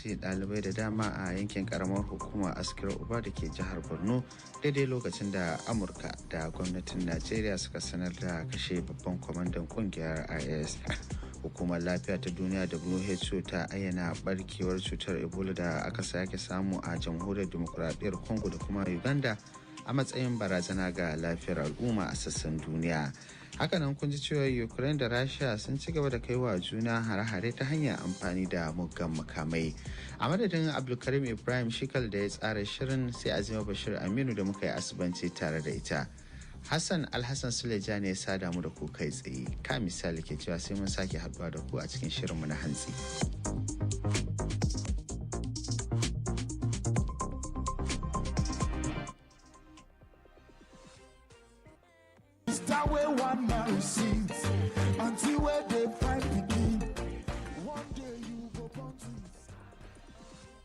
sace ɗalibai da dama a yankin karamar hukumar Askira Uba da ke jihar Borno daidai lokacin da Amurka da gwamnatin Najeriya suka sanar da kashe babban kwamandan kungiyar IS. Hukumar lafiya ta duniya WHO ta ayyana barkewar cutar Ebola da aka sake samu a jamhuriyar demokuraɗiyyar Congo da kuma Uganda a matsayin barazana ga lafiyar al'umma a sassan duniya. Hakanan kun ji cewa Ukraine da Rasha sun ci gaba da kai wa juna hare-hare ta hanyar amfani da muggan makamai. A madadin Abdulkarim Ibrahim Shikal da ya tsara shirin, sai Azima Bashir Aminu da muka yi asibanci tare da ita. Hassan Alhassan Suleja ne ya sada mu da ku kai tsaye. Ka misali ke cewa sai mun sake haduwa da ku a cikin shirinmu na hantsi.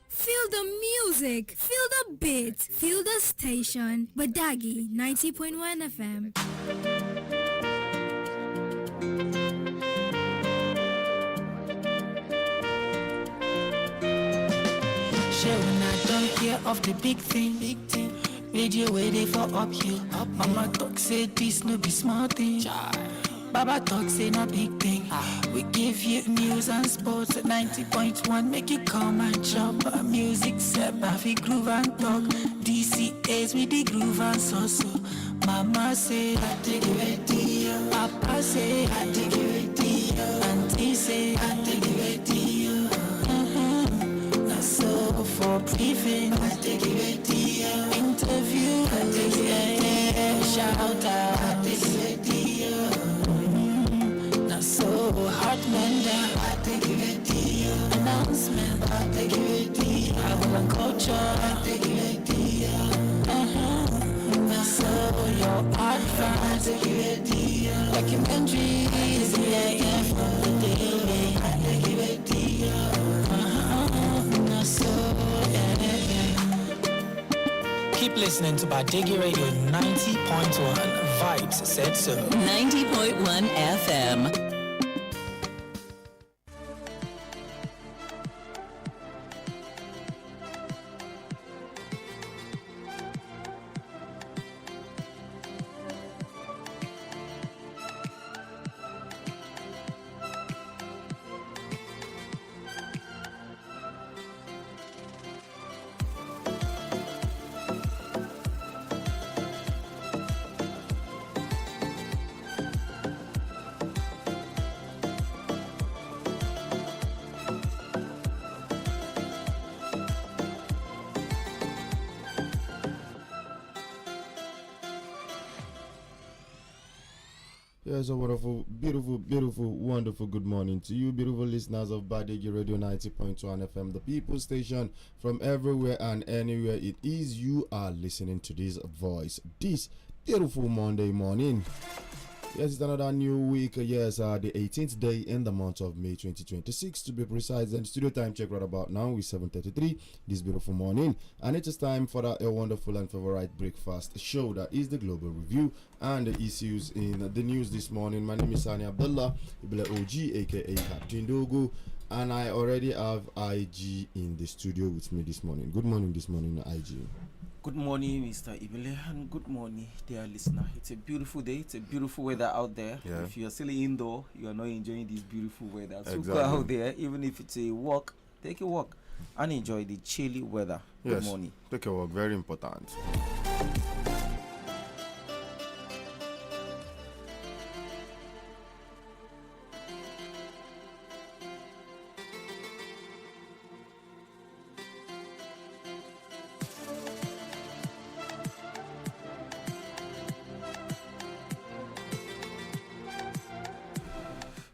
Feel the music, feel the beat, feel the station. Badeggi 90.1 FM. Sure, when I don't hear of the big thing, radio waiting for uphill. Mama talk say this no be small thing. Baba talk say no big thing. We give you news and sports at 90.1. Make you come and jump. Music set, Baffy groove and talk. DCAs with the groove and so. Mama say I take it radio. Papa say I take it radio. Auntie say I take it radio. That's so for briefing. I take it radio. Interview. I take it radio. Shout out. I take it radio. So hot man down, I take it radio. Announcement, I take it radio. Our culture, I take it radio. So your advance, I take it radio. Documentaries, yeah, from the daily, I take it radio. So keep listening to Badeggi Radio 90.1. Vibes said so. 90.1 FM. Yes, a wonderful, beautiful, wonderful good morning to you, beautiful listeners of Badeggi Radio 90.1 FM, the people station from everywhere and anywhere it is you are listening to this voice this beautiful Monday morning. Yes, it's another new week. Yes, the 18th day in the month of May 2026 to be precise. And studio time check right about now is 7:33 this beautiful morning, and it is time for a wonderful and favorite breakfast show that is the Global Review and the issues in the news this morning. My name is Sani Abdullah, Ibile OG, aka Captain Dogo, and I already have IG in the studio with me this morning. Good morning this morning, IG. Good morning, Mr. Ibile, and good morning, dear listener. It's a beautiful day. It's a beautiful weather out there. Yeah. If you're still indoor, you are not enjoying this beautiful weather. So Exactly. go out there, even if it's a walk, take a walk and enjoy the chilly weather. Yes. Good morning. Take a walk, very important.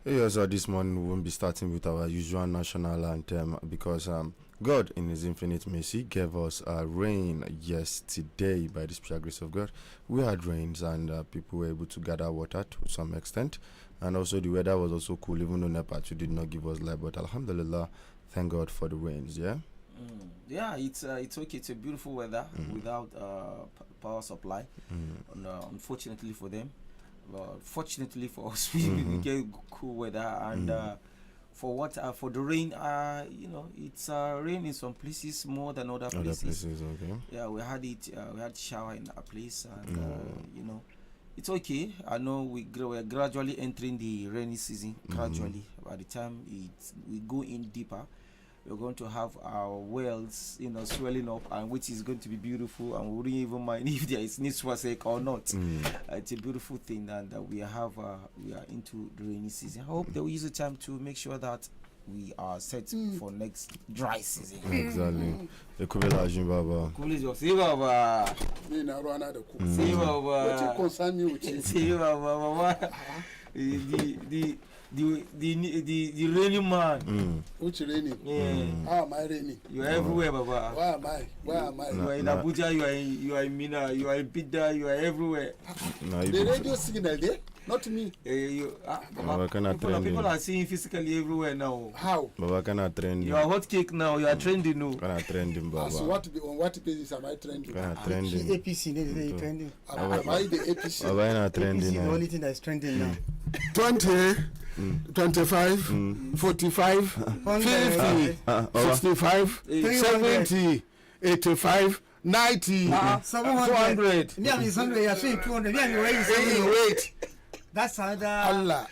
Yes, this morning we won't be starting with our usual national anthem because God, in His infinite mercy, gave us rain yesterday by the special grace of God. We had rains and people were able to gather water to some extent, and also the weather was also cool, even though NEPA did not give us light. But Alhamdulillah, thank God for the rains. Yeah. Yeah, it's okay. It's a beautiful weather without power supply. Unfortunately for them. Fortunately for us, we get cool weather, and for what for the rain, it's rain in some places more than other places. Okay. Yeah, we had shower in our place, and it's okay. I know we're gradually entering the rainy season. Gradually, by the time we go in deeper, we're going to have our wells, swelling up, and which is going to be beautiful, and we wouldn't even mind if there is Niswasek or not. It's a beautiful thing, and we are into the rainy season. I hope they will use the time to make sure that we are set for next dry season. Exactly. The Kubela Baba. See Baba. See Baba. What you concern me with? See Baba. The raining man. Which raining? Yeah. How am I raining? You are everywhere, Baba. Where am I? You are in Abuja, you are in Mina, you are in Bida, you are everywhere. The radio signal there? Not me. People are seeing physically everywhere now. How? Baba cannot trend. You are hot cake now, you are trending now. Cannot trending, Baba. So on what basis am I trending? Cannot trending. APC, they trending. Am I the APC? Baba not trending. APC, the only thing that is trending now. 20, 25, 45, 50, 65, 70, 85, 90, 200. Me, I'm in 100, you're saying 200. Me, I'm in Wait. That's another. Allah,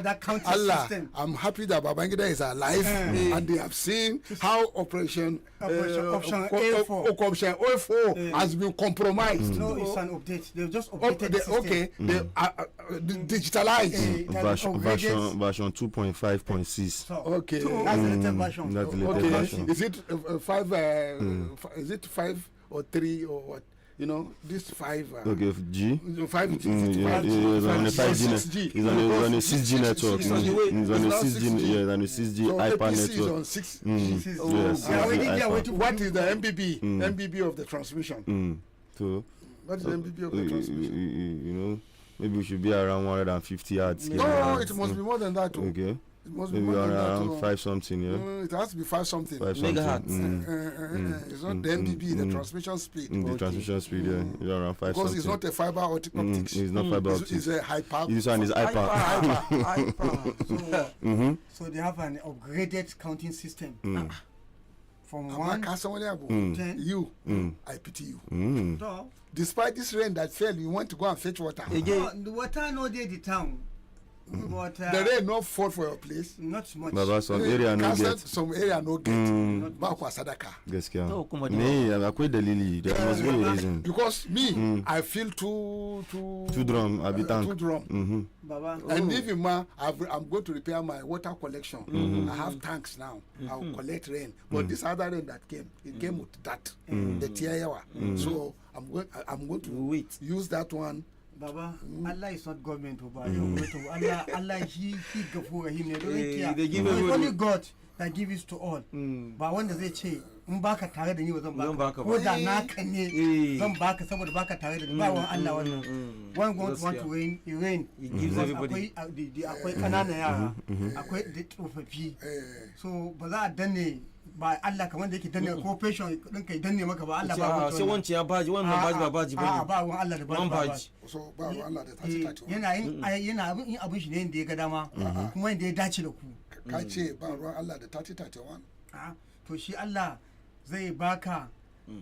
that counting system. I'm happy that Babangida is alive and they have seen how Operation A4 has been compromised. No, it's an update. They've just updated the system. Okay, they digitalized. Version 2.5.6. Okay. That's the latest version. That's the latest version. Is it 5? Is it 5 or 3 or what? This 5. Okay, G. 5 It's on the 5G. It's on the 6G network. It's on the 6G. Yeah, on the 6G iPad network. On 6. Yes. What is the MBB of the transmission? So, what is the MBB of the transmission? Maybe we should be around 150 hertz. No, it must be more than that. Okay. It must be maybe more than around that. 5 something, yeah. It has to be 5 something. 5 megahertz. It's not the MBB, the transmission speed. The transmission speed, yeah. It's around 5 because something. it's not a fiber optics. It's not fiber optics. It's a hyper. This one is hyper. So they have an upgraded counting system. From 1 to 10. I pity you. So, despite this rain that fell, you want to go and fetch water. the water no dey the town. But the rain not fall for your place. Not much. Baba, some area no get. Some area no get. Back kwa sadaka. Gaskiya. Me, akwai dalili. There must be a reason. Because me, I feel too drum, a bit tank. Too drum. Baba. And even I'm going to repair my water collection. I have tanks now. I will collect rain. But this other rain that came, it came with that. The tiayawa. So I'm going to use that one. Baba, Allah is not government. Allah, he gafura him. They don't care. They give it's only God that gives it to all. But when they say, "Mbaka tare da ni zan baka," ko da naka ne zan baka saboda baka tare da ni ba wan Allah wannan. One want to rain, He gives everybody. Akwai kanana yara, akwai da tsofaffi. So ba za a danne ba Allah kamar da yake danne ko patient din kai danne maka ba Allah ba sai wanci ya baji wannan baji ba baji ba ba wan Allah da baji so ba wan Allah da tace yana yin abin shi ne inda ya ga dama kuma inda ya dace da ku ka ce ba ruwan Allah da 30-31 to shi Allah zai baka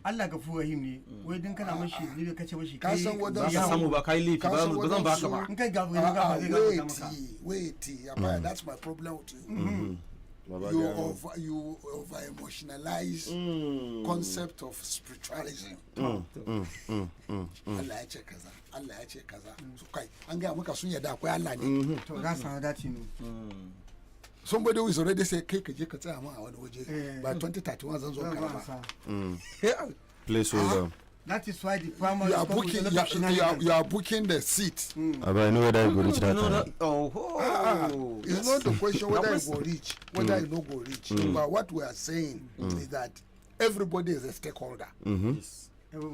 Allah gafur rahim ne wai din kana mashi ne kace mashi ka san wadan ya samu ba kai lifi ba zan baka ba in kai gafur ne gafur zai gafur maka wait that's my problem with you you over emotionalize concept of spiritualism. Allah ya ce kaza so kai an ga maka sun yadda akwai Allah ne to that's another thing. Somebody who is already say kai ka je ka tsaya ma a wani waje by 2031 zan zo karama placeholder. That is why the farmer you are booking the seat. I know whether you go reach that time. It's not the question whether you go reach, whether you no go reach. But what we are saying is that everybody is a stakeholder. Yes.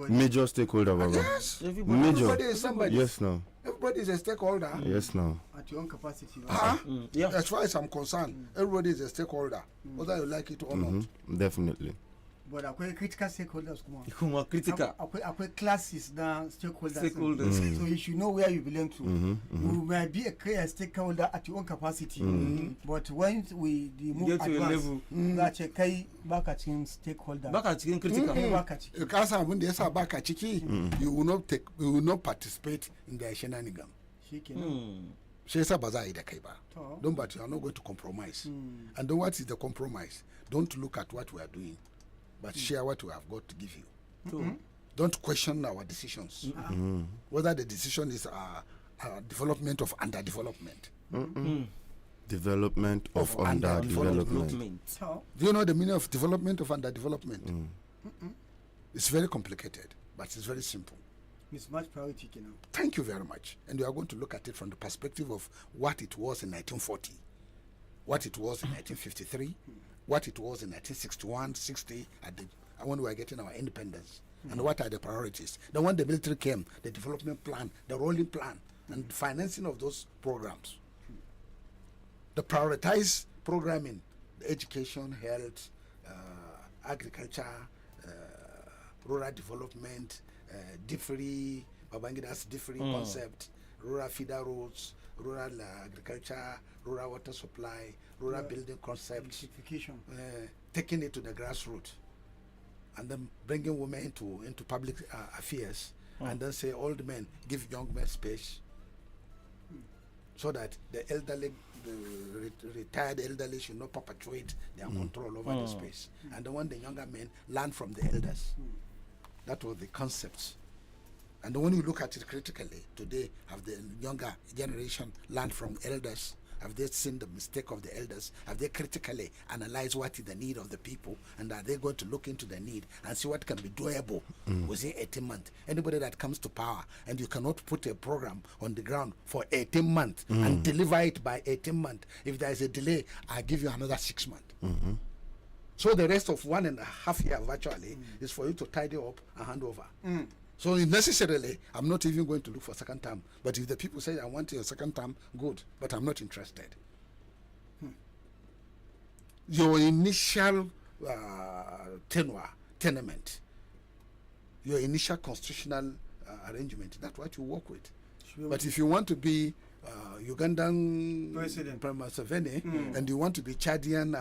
Major stakeholder, Baba. Yes. Major. Is somebody. Yes, no. Everybody is a stakeholder. Yes, no. At your own capacity. As far as I'm concerned, everybody is a stakeholder, whether you like it or not. Definitely. but akwai critical stakeholders kuma critical akwai classes na stakeholders. Mm. So you should know where you belong to. You might be a stakeholder at your own capacity, but when we move advance, za ce kai baka cikin stakeholder, baka cikin critical, ka san abin da yasa baka ciki, you will not participate in the shenanigans. Shi yasa ba za a yi da kai ba. Don't, but you are not going to compromise. And then what is the compromise? Don't look at what we are doing, but share what we have got to give you. Don't question our decisions. Whether the decision is development of underdevelopment. Development of underdevelopment. Do you know the meaning of development of underdevelopment? It's very complicated, but it's very simple. It's much priority, you know. Thank you very much. And we are going to look at it from the perspective of what it was in 1940, what it was in 1953, what it was in 1961, 60, when we were getting our independence, and what are the priorities. Then when the military came, the development plan, the rolling plan, and financing of those programs. The prioritized programming, the education, health, agriculture, rural development, different concept, rural feeder roads, rural agriculture, rural water supply, rural building concept, taking it to the grassroots, and then bringing women into public affairs, and then say old men give young men space, so that the elderly, the retired elderly should not perpetuate their control over the space, and then when the younger men learn from the elders. That was the concept. And when you look at it critically, today, have the younger generation learned from elders? Have they seen the mistake of the elders? Have they critically analyzed what is the need of the people? And are they going to look into the need and see what can be doable within 18 months? Anybody that comes to power and you cannot put a program on the ground for 18 months and deliver it by 18 months, if there is a delay, I'll give you another 6 months. So the rest of 1.5 years virtually is for you to tidy up and hand over. So necessarily, I'm not even going to look for second term. But if the people say I want a second term, good. But I'm not interested. Your initial tenement, your initial constitutional arrangement, that's what you work with. But if you want to be Ugandan President Museveni, and you want to be Chadian,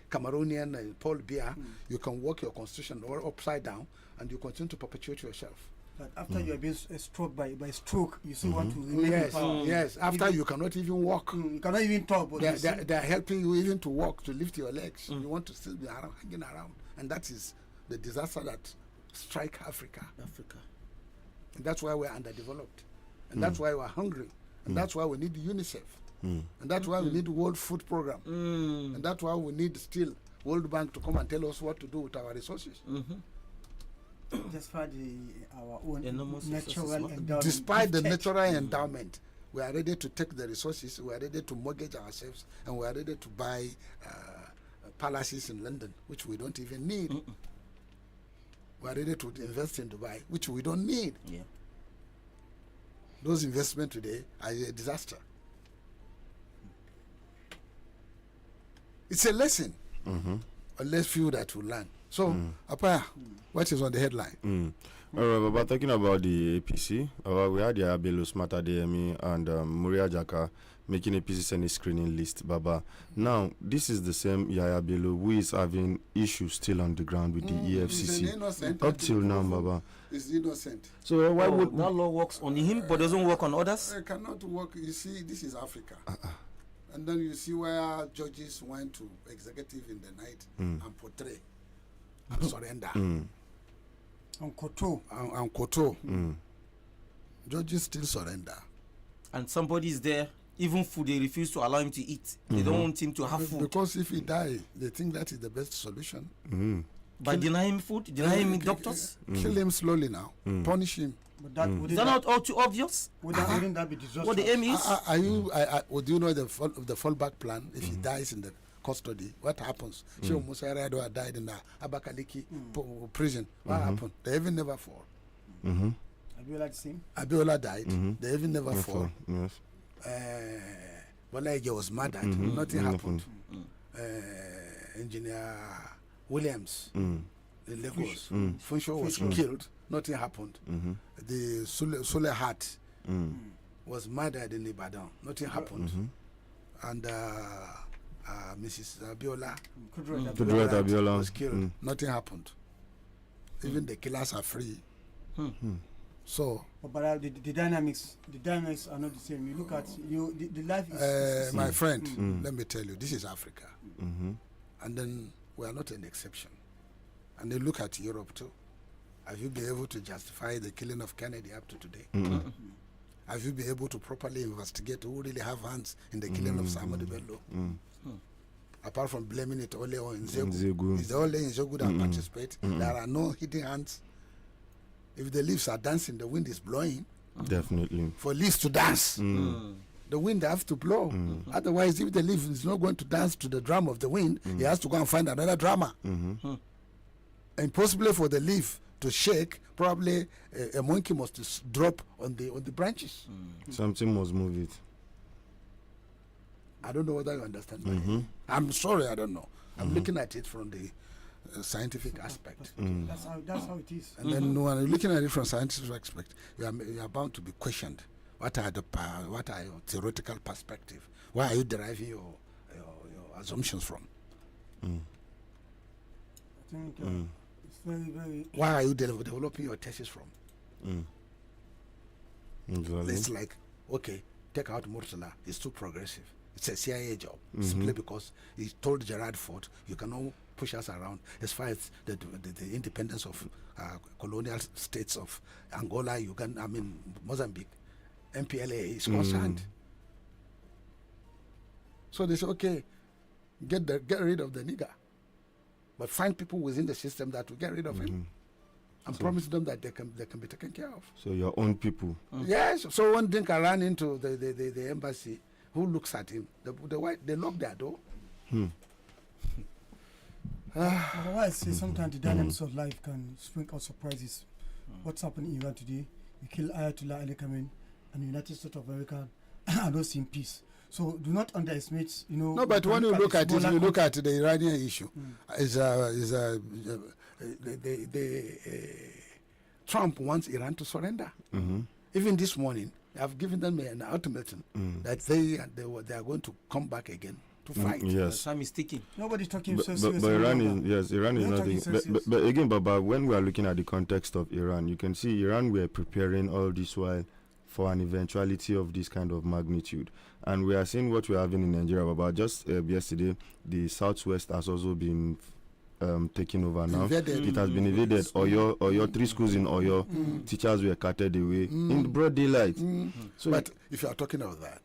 Cameroonian Paul Biya, you can work your constitution or upside down, and you continue to perpetuate yourself. But after you have been struck by stroke, you still want to remain in power. Yes, after you cannot even walk. You cannot even talk. But they are helping you even to walk, to lift your legs. You want to still be hanging around. And that is the disaster that strike Africa. And that's why we're underdeveloped. And that's why we're hungry. And that's why we need UNICEF. And that's why we need World Food Program. And that's why we need still World Bank to come and tell us what to do with our resources. Just for our own natural endowment. Despite the natural endowment, we are ready to take the resources, we are ready to mortgage ourselves, and we are ready to buy palaces in London, which we don't even need. We are ready to invest in Dubai, which we don't need. Those investments today are a disaster. It's a lesson. Unless few that will learn. So, Apaya, what is on the headline? All right, but talking about the APC, we had Yaya Bello, Smarter DME, and Muria Jaka making APC Senate screening list, Baba. Now, this is the same Yaya Bello who is having issues still on the ground with the EFCC. Up till now, Baba. Is innocent. So why would that law works on him but doesn't work on others? It cannot work. You see, this is Africa. And then you see where judges went to executive in the night and portray and surrender. On Koto. Judges still surrender. And somebody is there, even food they refuse to allow him to eat. They don't want him to have food. Because if he dies, they think that is the best solution. By denying him food, denying him doctors? Kill him slowly now. Punish him. Is that not all too obvious? Wouldn't that be disastrous? What the aim is? Do you know the fallback plan? If he dies in the custody, what happens? Sheikh Musa Yar'Adua died in the Abakaliki prison. What happened? They even never fall. Abiola died. They even never fall. Yes. Bolaige was murdered. Nothing happened. Engineer Williams in Lagos. Funsho was killed. Nothing happened. The Sule Hat was murdered in Ibadan. Nothing happened. And Mrs. Abiola Abiola was killed. Nothing happened. Even the killers are free. So, but the dynamics are not the same. You look at the life is my friend. Let me tell you, this is Africa, and then we are not an exception. And then look at Europe too. Have you been able to justify the killing of Kennedy up to today? Have you been able to properly investigate who really have hands in the killing of Samuel Bello? Apart from blaming it only on Nzegu. It's only Nzegu that participate. There are no hidden hands. If the leaves are dancing, the wind is blowing. Definitely. For leaves to dance, the wind has to blow. Otherwise, if the leaf is not going to dance to the drum of the wind, he has to go and find another drummer. And possibly for the leaf to shake, probably a monkey must drop on the branches. Something must move it. I don't know whether you understand. I'm sorry, I don't know. I'm looking at it from the scientific aspect. That's how it is. And then when you're looking at it from scientific aspect, you are bound to be questioned. What are your theoretical perspective? Where are you deriving your assumptions from? I think it's very, very. Why are you developing your thesis from? Exactly. It's like, okay, take out Murtala. It's too progressive. It's a CIA job simply because he told Gerard Ford, you cannot push us around as far as the independence of colonial states of Angola, Uganda, Mozambique, MPLA is concerned. So they say, okay, get rid of the nigger, but find people within the system that will get rid of him and promise them that they can be taken care of. So your own people. Yes. So one thing can run into the embassy. Who looks at him? The white, they lock their door. Otherwise, sometimes the dynamics of life can spring out surprises. What's happened in Iran today? You kill Ayatollah Ali Khamenei, and the United States of America are not in peace. So do not underestimate, No, but when you look at it, you look at the Iranian issue. Trump wants Iran to surrender. Even this morning, I've given them an ultimatum that they are going to come back again to fight. Yes. Time is ticking. Nobody's talking so But seriously. Iran is nothing. But again, Baba, when we are looking at the context of Iran, you can see Iran were preparing all this while for an eventuality of this kind of magnitude. And we are seeing what we're having in Nigeria. Baba, just yesterday, the Southwest has also been taken over now. It has been invaded. Oyo 3 schools in Oyo, teachers were carted away in broad daylight. So but if you are talking about that,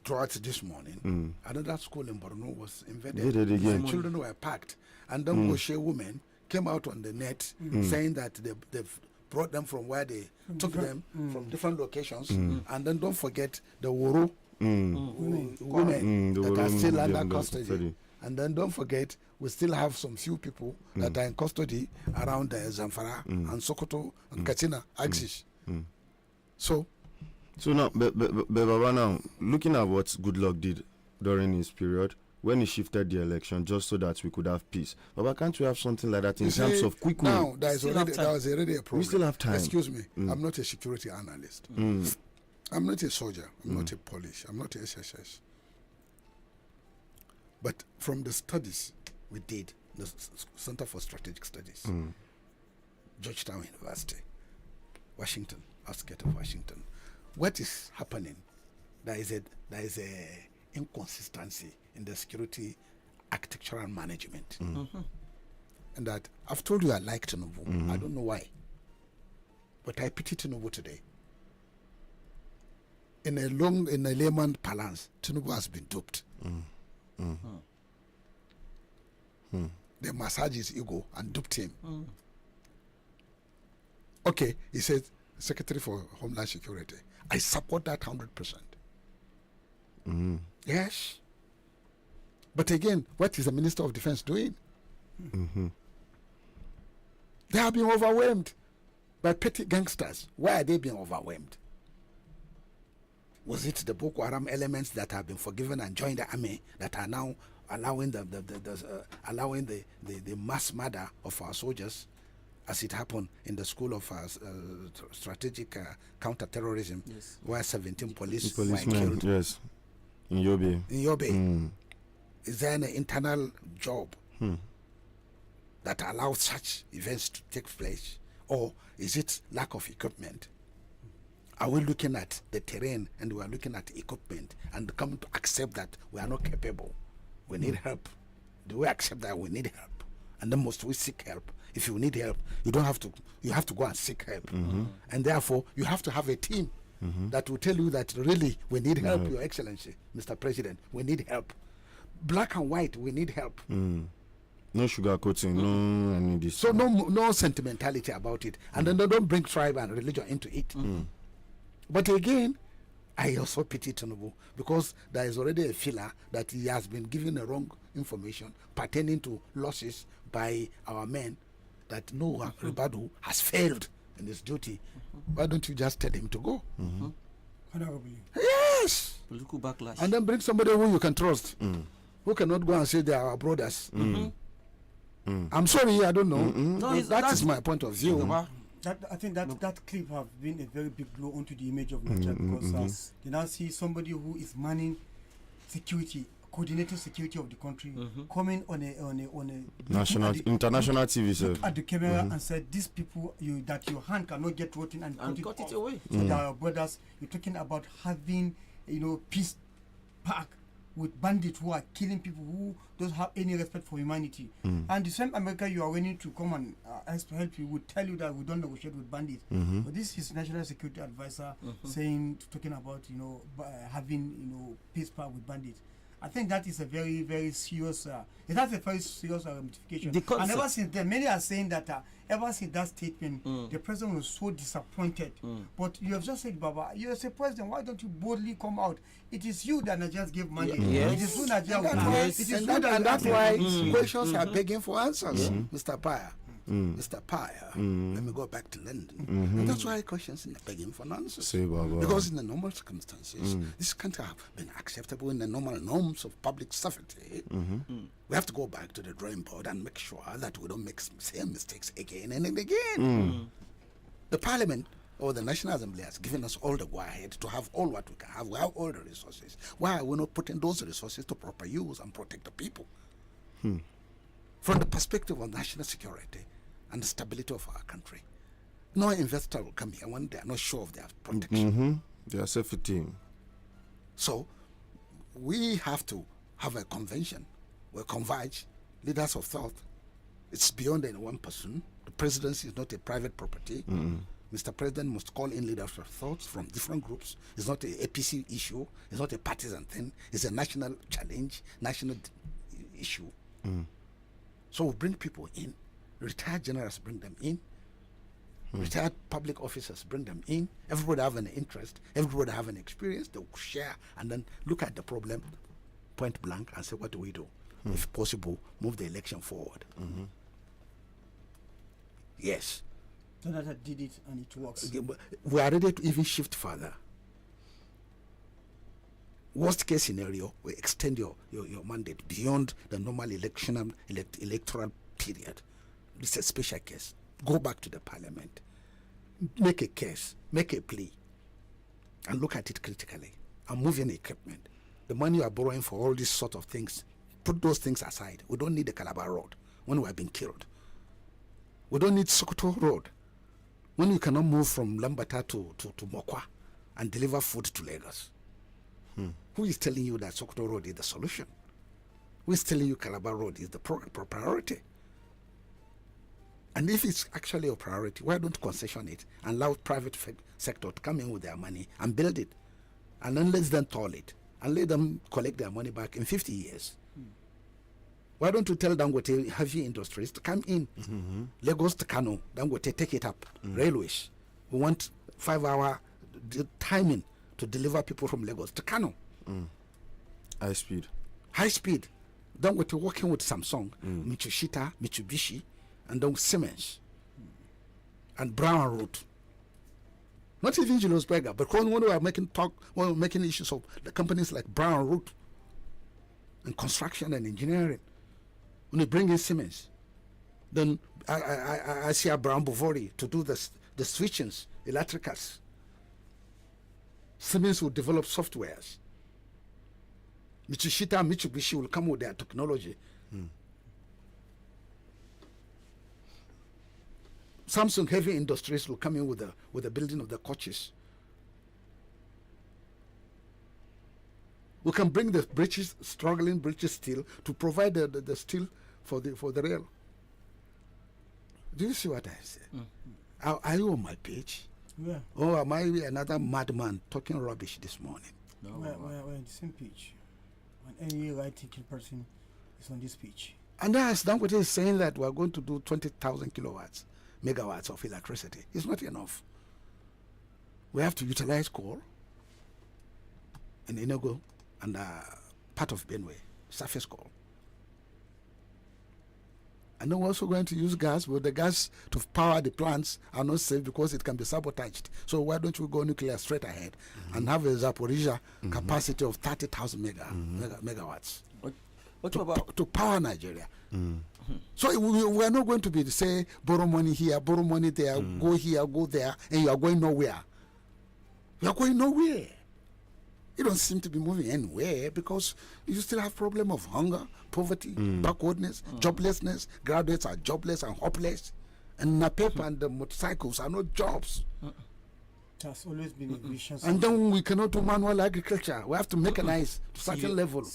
throughout this morning, another school in Borno was invaded again. Children were packed, and then Moshe women came out on the net saying that they've brought them from where they took them from different locations, and then don't forget the Woro women that are still under custody. And then don't forget, we still have some few people that are in custody around Zamfara and Sokoto and Katsina axis. So now, Baba, now looking at what Goodluck did during his period when he shifted the election just so that we could have peace. Baba, can't we have something like that in terms of quick win? Now there was already a problem. We still have time. Excuse me, I'm not a security analyst. I'm not a soldier. I'm not a police. I'm not a SSS. But from the studies we did, the Center for Strategic Studies, Georgetown University, Washington, outskirts of Washington, what is happening? There is a inconsistency in the security architectural management, and that I've told you I like Tinubu. I don't know why, but I pity Tinubu today. In a layman parlance, Tinubu has been duped. They massaged his ego and duped him. Okay, he said, Secretary for Homeland Security, I support that 100%. Yes. But again, what is the Minister of Defense doing? They are being overwhelmed by petty gangsters. Why are they being overwhelmed? Was it the Boko Haram elements that have been forgiven and joined the army that are now allowing the mass murder of our soldiers, as it happened in the school of strategic counter-terrorism, where 17 policemen were killed. Yes, in Yobe. Is there an internal job that allows such events to take place, or is it lack of equipment? Are we looking at the terrain and we are looking at equipment and come to accept that we are not capable? We need help. Do we accept that we need help? And then must we seek help? If you need help, you have to go and seek help. And therefore, you have to have a team that will tell you that really we need help, Your Excellency, Mr. President, we need help. Black and white, we need help. No sugarcoating, no any this. So no sentimentality about it. And then they don't bring tribe and religion into it. But again, I also pity Tinubu, because there is already a filler that he has been given a wrong information pertaining to losses by our men, that Noah Ribadu has failed in his duty. Why don't you just tell him to go? Honorably. Yes! Political backlash. And then bring somebody who you can trust, who cannot go and say they are our brothers. I'm sorry, I don't know. No, that is my point of view. I think that clip have been a very big blow onto the image of Nigeria, because they now see somebody who is manning security, coordinating security of the country, coming on a international TV, sir, at the camera and said, "These people, that your hand cannot get rotten and cut it away." So they are brothers. You're talking about having, peace park with bandits who are killing people who don't have any respect for humanity. And the same America you are willing to come and ask to help you would tell you that we don't negotiate with bandits. But this is national security advisor talking about having peace power with bandits. I think that is a very, very serious. It has a very serious ramification. And ever since then, many are saying that ever since that statement, the president was so disappointed. But you have just said, Baba, you as a president, why don't you boldly come out? It is you that Nigerians gave money. It is you that and that's why questions are begging for answers, Mr. Paya. Mr. Paya, let me go back to London. And that's why questions are begging for answers. Because in the normal circumstances, this can't have been acceptable in the normal norms of public safety. We have to go back to the drawing board and make sure that we don't make same mistakes again and again. The Parliament or the National Assembly has given us all the go-ahead to have all what we can have. We have all the resources. Why are we not putting those resources to proper use and protect the people? From the perspective of national security and the stability of our country, no investor will come here when they are not sure of their protection. Their safety. So we have to have a convention. We converge, leaders of thought. It's beyond any one person. The presidency is not a private property. Mr. President must call in leaders of thoughts from different groups. It's not an APC issue. It's not a partisan thing. It's a national challenge, national issue. So we bring people in. Retired generals, bring them in. Retired public officers, bring them in. Everybody have an interest. Everybody have an experience. They will share and then look at the problem point blank and say, what do we do? If possible, move the election forward. Yes. Jonathan did it and it works. We are ready to even shift further. Worst case scenario, we extend your mandate beyond the normal electoral period. This is a special case. Go back to the Parliament. Make a case. Make a plea. And look at it critically. And move in equipment. The money you are borrowing for all these sort of things, put those things aside. We don't need the Calabar Road when we have been killed. We don't need Sokoto Road when you cannot move from Lambata to Mokwa and deliver food to Lagos. Who is telling you that Sokoto Road is the solution? Who is telling you Calabar Road is the priority? And if it's actually a priority, why don't concession it and allow private sector to come in with their money and build it? And then let them toll it and let them collect their money back in 50 years. Why don't you tell Dangote heavy industries to come in? Lagos to Kano, Dangote take it up. Railways. We want 5-hour timing to deliver people from Lagos to Kano. High speed. High speed. Dangote working with Samsung, Mitsubishi, and then Siemens and Brown Root. Not even Julius Berger, but when we are making issues of the companies like Brown Root and construction and engineering. When you bring in Siemens, then I see a Brown Bovori to do the switchings, electricals. Siemens will develop softwares. Mitsushita and Mitsubishi will come with their technology. Samsung Heavy Industries will come in with the building of the coaches. We can bring the struggling British steel to provide the steel for the rail. Do you see what I said? Are you on my page? Yeah. Or am I another madman talking rubbish this morning? No. We're on the same page. When any right-thinking person is on this page. And as Dangote is saying that we're going to do 20,000 megawatts of electricity. It's not enough. We have to utilize coal in Enugu and part of Benue, surface coal. And then we're also going to use gas, but the gas to power the plants are not safe because it can be sabotaged. So why don't we go nuclear straight ahead and have a Zaporizhia capacity of 30,000 megawatts to power Nigeria? So we are not going to be say borrow money here, borrow money there, go here, go there, and you are going nowhere. You are going nowhere. You don't seem to be moving anywhere because you still have problem of hunger, poverty, backwardness, joblessness. Graduates are jobless and hopeless, and NAPEP and the motorcycles are not jobs. It has always been a vision. And then we cannot do manual agriculture. We have to mechanize to certain level.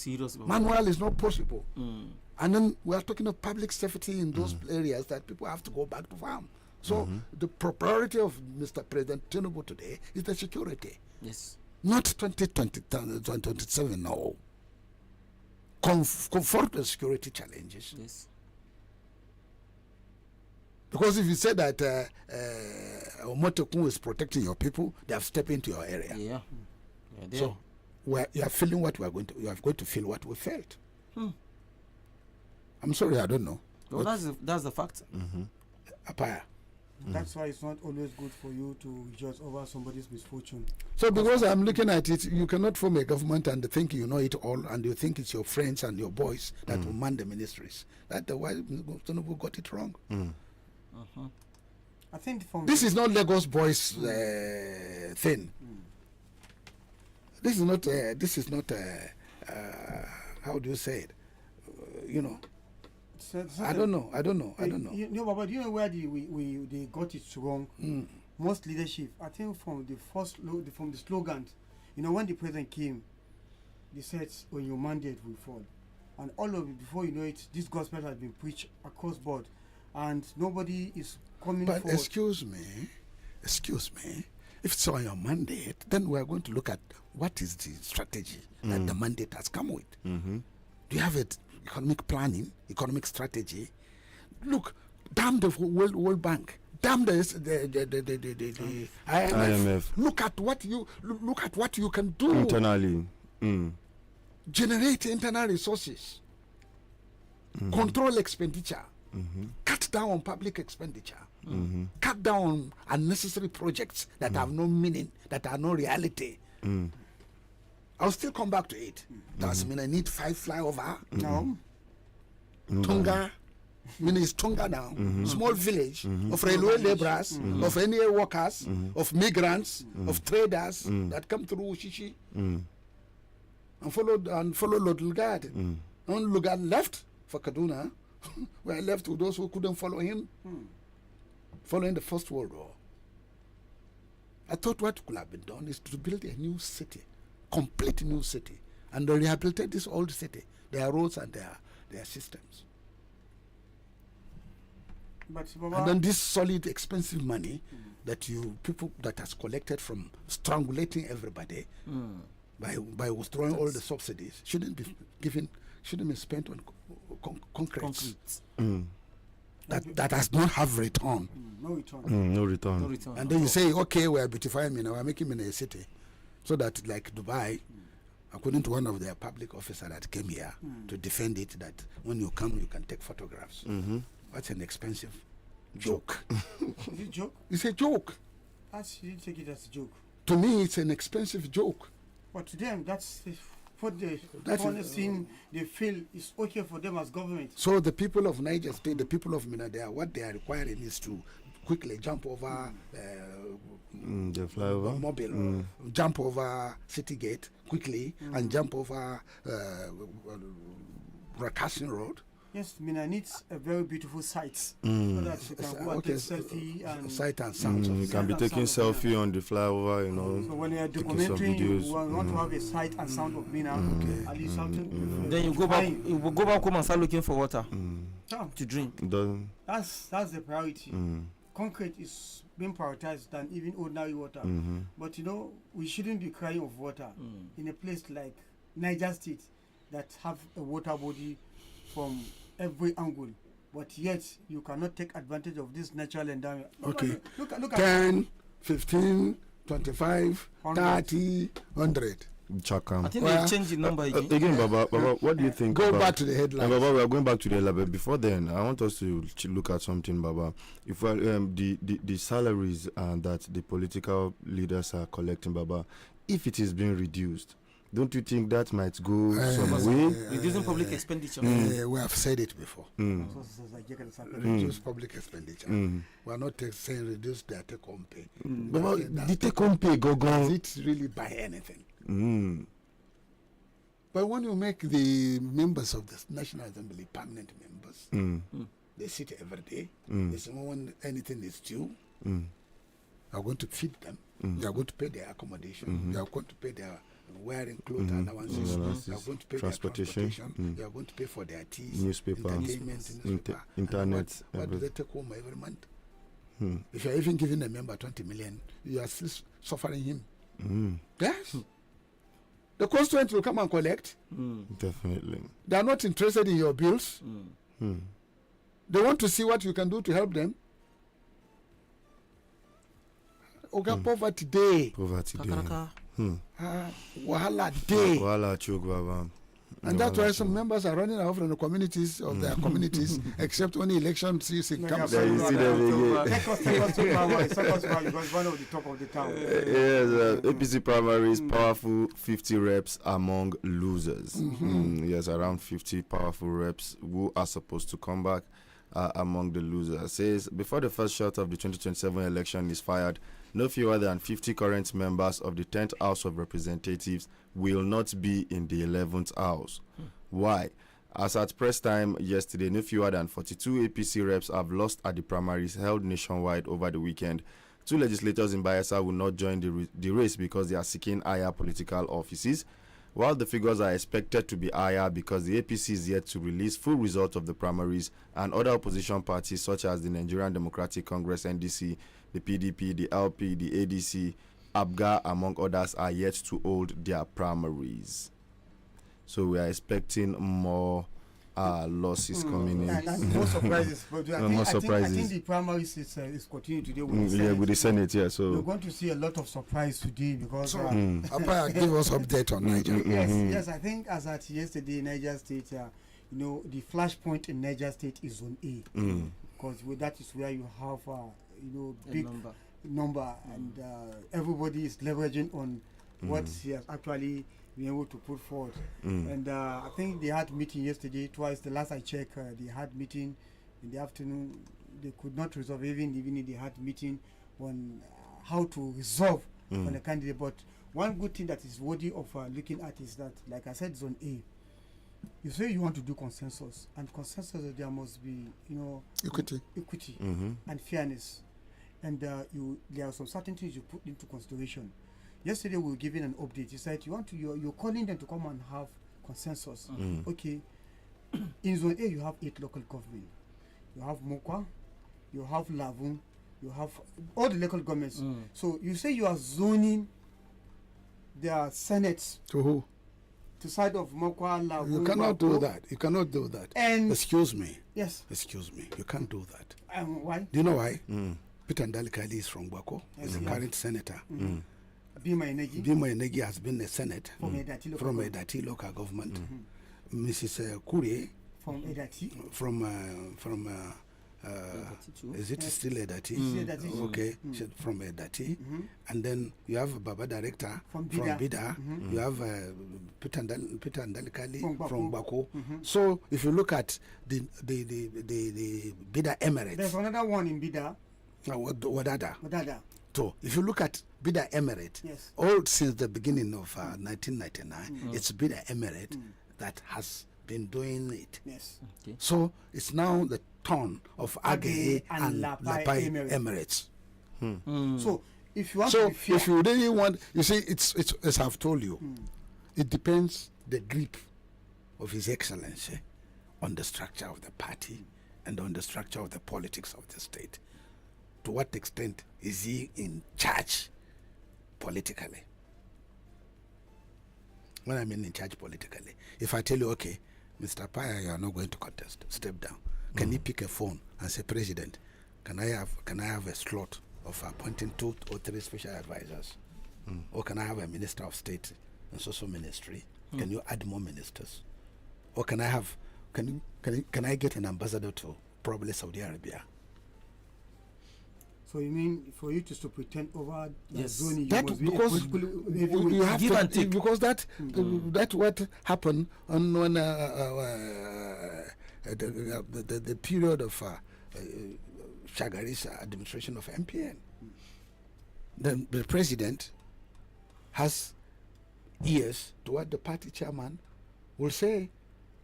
Manual is not possible. And then we are talking of public safety in those areas that people have to go back to farm. So the priority of Mr. President Tinubu today is the security. Yes. Not 2027, no. Confront the security challenges. Yes. Because if you say that Omotokun is protecting your people, they have stepped into your area. Yeah. So you are feeling what we are going to. You are going to feel what we felt. I'm sorry, I don't know. Well, that's the fact. Apaya. That's why it's not always good for you to rejoice over somebody's misfortune. So because I'm looking at it, you cannot form a government and think you know it all, and you think it's your friends and your boys that will man the ministries. That's why Tinubu got it wrong. I think this is not Lagos boys thing. This is not. How do you say it? I don't know. But do you know where they got it wrong? Most leadership, I think from the slogans, when the president came, they said, "When your mandate will fall," and all of it, before you know it, this gospel has been preached across board, and nobody is coming forward. But excuse me, if it's on your mandate, then we are going to look at what is the strategy that the mandate has come with. Do you have it? Economic planning, economic strategy. Look, damn the World Bank, damn the IMF. Look at what you can do internally. Generate internal resources, control expenditure, cut down on public expenditure, cut down on unnecessary projects that have no meaning, that are no reality. I'll still come back to it. Does mean I need 5 flyover? No. Tonga. It's Tonga now. Small village of railway laborers, of any workers, of migrants, of traders that come through Ushishi and follow Lord Lugard. And Lugard left for Kaduna. We are left with those who couldn't follow him, following the First World War. I thought what could have been done is to build a new city, complete new city, and rehabilitate this old city, their roads and their systems. And then this solid, expensive money that people that has collected from strangulating everybody by withdrawing all the subsidies shouldn't be spent on concrete. That does not have return. No return. No return. And then you say, okay, we are beautifying Minna, we are making Minna a city. So that, like Dubai, according to one of their public officers that came here to defend it, that when you come, you can take photographs. That's an expensive joke. Is it a joke? It's a joke. You didn't take it as a joke. To me, it's an expensive joke. But to them, that's put the That funniest thing they feel is okay for them as government. So the people of Niger State, the people of Mina, what they are requiring is to quickly jump over the flyover. Mobile, jump over City Gate quickly, and jump over Rakassin Road. Yes, Mina needs a very beautiful site so that you can go and take selfie and sight and sound. You can be taking selfie on the flyover, you know. So when you are documenting, you want to have a sight and sound of Mina. At least something. Then you go back. You will go back home and start looking for water to drink. That's the priority. Concrete is being prioritized than even ordinary water. But you know, we shouldn't be crying of water in a place like Niger State that have a water body from every angle, but yet you cannot take advantage of this natural endowment. Look at 10, 15, 25, 30, 100. I think they changed the number again. Again, Baba, what do you think? Go back to the headline. Baba, we are going back to the headline. But before then, I want us to look at something, Baba. If the salaries that the political leaders are collecting, Baba, if it is being reduced, don't you think that might go some way? Reducing public expenditure. We have said it before. Reduce public expenditure. We are not saying reduce their take-home pay. The take-home pay does it really buy anything? But when you make the members of the National Assembly permanent members, they sit every day. They say when anything is due, you are going to feed them. You are going to pay their accommodation. You are going to pay their wearing clothes and allowances. You are going to pay transportation. You are going to pay for their teas, newspaper, entertainment, internet. What do they take home every month? If you are even giving a member 20 million, you are still suffering him. Yes. The constituents will come and collect. Definitely. They are not interested in your bills. They want to see what you can do to help them. Poverty day. Poverty day. Wahala day. Wahala choke, Baba. And that's why some members are running out from the communities of their communities, except when election season comes. You see them again. Take us to primary. Because one of the top of the town. Yes, APC primaries, powerful 50 reps among losers. Yes, around 50 powerful reps who are supposed to come back among the losers. Says before the first shot of the 2027 election is fired, no fewer than 50 current members of the 10th House of Representatives will not be in the 11th House. Why? As at press time yesterday, no fewer than 42 APC reps have lost at the primaries held nationwide over the weekend. 2 legislators in Bayelsa will not join the race because they are seeking higher political offices, while the figures are expected to be higher because the APC is yet to release full results of the primaries, and other opposition parties such as the Nigerian Democratic Congress NDC, the PDP, the LP, the ADC, ABGA, among others, are yet to hold their primaries. So we are expecting more losses coming in. And more surprises. But I think the primaries is continuing today with the Senate. With the Senate, yeah. So we're going to see a lot of surprise today because. Appa, give us update on Niger. Yes, I think as at yesterday, Niger State, the flashpoint in Niger State is Zone A, because that is where you have big number and everybody is leveraging on what he has actually been able to put forward. And I think they had meeting yesterday twice. The last I checked, they had meeting in the afternoon. They could not resolve even they had meeting on how to resolve on a candidate. But one good thing that is worthy of looking at is that, like I said, Zone A, you say you want to do consensus, and consensus there must be equity and fairness. And there are some certain things you put into consideration. Yesterday we were giving an update. You said you're calling them to come and have consensus. Okay. In Zone A you have 8 local government. You have Mokwa, you have Lavun, you have all the local governments. So you say you are zoning their senates to who? To side of Mokwa, Lavun. You cannot do that. You cannot do that. And excuse me. Yes. Excuse me. You can't do that. Why? Do you know why? Peter Ndalikali is from Bako. He's a current senator. Bima Enegi has been a senator from Edati local government. Mrs. Kure from Edati from is it still Edati? Edati. Okay, she's from Edati. And then you have Baba Director from Bida. You have Peter Ndalikali from Bako. So if you look at the Bida Emirates, there's another one in Bida. Wadada. So if you look at Bida Emirate, yes, all since the beginning of 1999, it's Bida Emirate that has been doing it. Yes. Okay. So it's now the turn of Agay and Lapai Emirates. So if you want so to be fair, if you really want, you see, it's as I've told you, it depends the grip of His Excellency on the structure of the party and on the structure of the politics of the state. To what extent is he in charge politically? When I mean in charge politically, if I tell you, okay, Mr. Paya, you are not going to contest, step down. Can he pick a phone and say, President, can I have a slot of appointing 2 or 3 special advisors? Or can I have a minister of state and social ministry? Can you add more ministers? Or can I get an ambassador to probably Saudi Arabia? so you mean for you to pretend over Yes. zoning, That you must be because you have Give to, and take. because that's what happened on when the period of Shagari's administration of MPN. The president has ears to what the party chairman will say.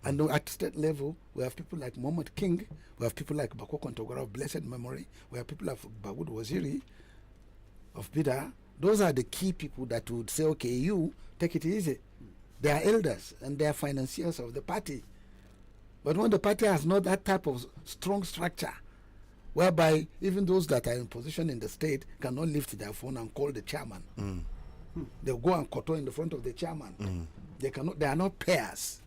And at state level, we have people like Mohammed King, we have people like Bako Kontogora of blessed memory, we have people like Bawood Waziri of Bida. Those are the key people that would say, okay, you take it easy. They are elders and they are financiers of the party. But when the party has not that type of strong structure, whereby even those that are in position in the state cannot lift their phone and call the chairman. They'll go and kowtow in the front of the chairman. They are not pairs.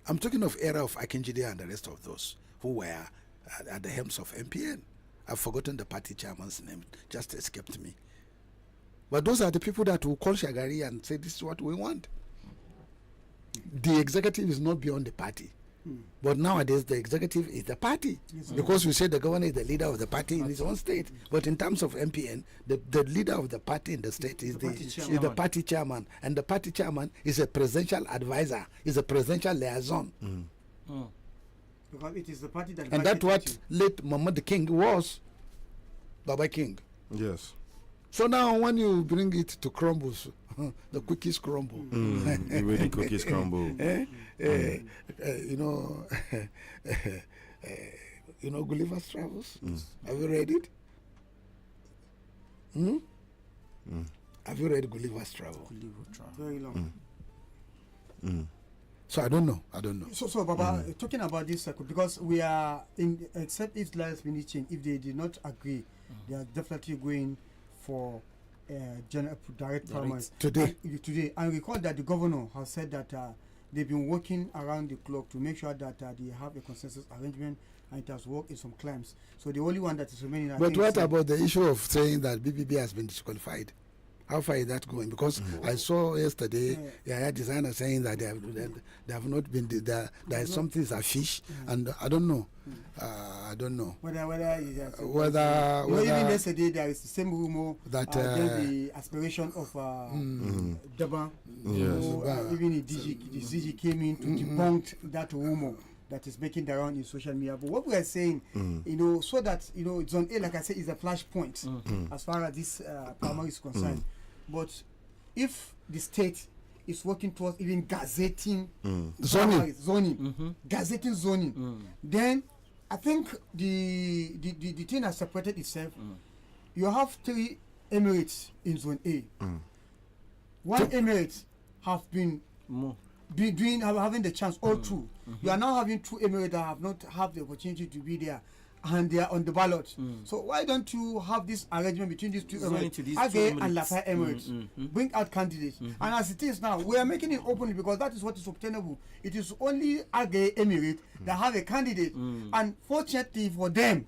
I'm talking of era of Akinjide and the rest of those who were at the helms of MPN. I've forgotten the party chairman's name, just escaped me. But those are the people that will call Shagari and say, this is what we want. The executive is not beyond the party. But nowadays, the executive is the party. Because we say the governor is the leader of the party in his own state. But in terms of MPN, the leader of the party in the state is the party chairman. And the party chairman is a presidential advisor, is a presidential liaison. because it is the party that. And that's what late Muhammad King was. Baba King. Yes. So now when you bring it to crumbles, the cookies crumble. The way the cookies crumble. You know Gulliver's Travels? Have you read it? Have you read Gulliver's Travel? Very long. So I don't know. So Baba, talking about this circle, because we are in, except if last minute change, if they did not agree, they are definitely going for general direct primaries today. And recall that the governor has said that they've been working around the clock to make sure that they have a consensus arrangement, and it has worked in some claims. So the only one that is remaining. But what about the issue of saying that BBB has been disqualified? How far is that going? Because I saw yesterday Yaya Designer saying that they have not been there is something is a fish, and I don't know. I don't know whether even yesterday there is the same rumor that the aspiration of Daba. Yes. Even the DG came in to debunk that rumor that is making the round in social media. But what we are saying, so that Zone A, like I said, is a flashpoint as far as this primary is concerned. But if the state is working towards even gazetting zoning, gazetting zoning, then I think the thing has separated itself. You have 3 emirates in Zone A. One emirate have been having the chance all through. You are now having 2 emirates that have not have the opportunity to be there, and they are on the ballot. So why don't you have this arrangement between these 2 emirates, Agay and Lafayette Emirates? Bring out candidates. And as it is now, we are making it openly because that is what is obtainable. It is only Agay Emirate that have a candidate, and fortunately for them,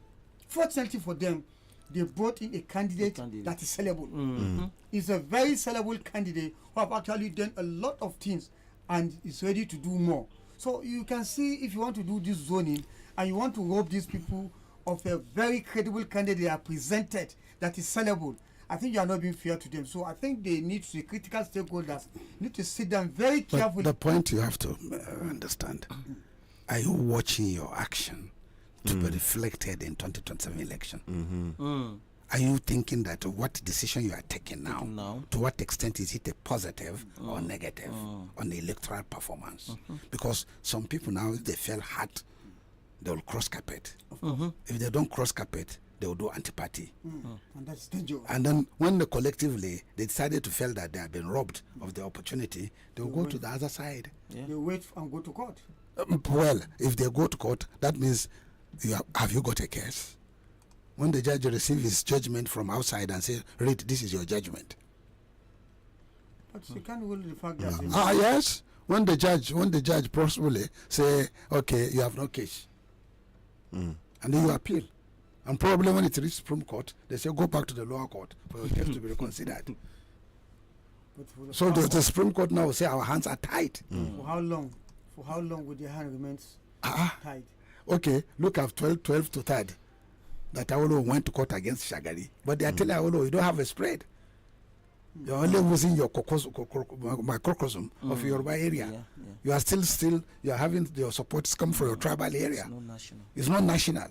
they brought in a candidate that is sellable. It's a very sellable candidate who have actually done a lot of things and is ready to do more. So you can see if you want to do this zoning and you want to rob these people of a very credible candidate they are presented that is sellable, I think you are not being fair to them. So I think they need to, the critical stakeholders need to sit down very carefully. But the point you have to understand, are you watching your action to be reflected in 2027 election? Are you thinking that what decision you are taking now, to what extent is it a positive or negative on the electoral performance? Because some people now, if they feel hurt, they will cross carpet. If they don't cross carpet, they will do anti-party. And that's dangerous. And then when they collectively they decided to feel that they have been robbed of the opportunity, they will go to the other side. They wait and go to court. Well, if they go to court, that means have you got a case? When the judge receives his judgment from outside and say, read, this is your judgment. But you can't rule the fact that... Yes. When the judge possibly say, okay, you have no case. And then you appeal. And probably when it reaches Supreme Court, they say, go back to the lower court for your case to be reconsidered. So the Supreme Court now will say, our hands are tied. For how long? For how long would your hand remain tied? Okay, look at 12 to 3rd. That Awolo went to court against Shagari. But they are telling Awolo, you don't have a spread. You're only using your microcosm of your Yoruba area. You are still, you are having your supports come from your tribal area. It's not national.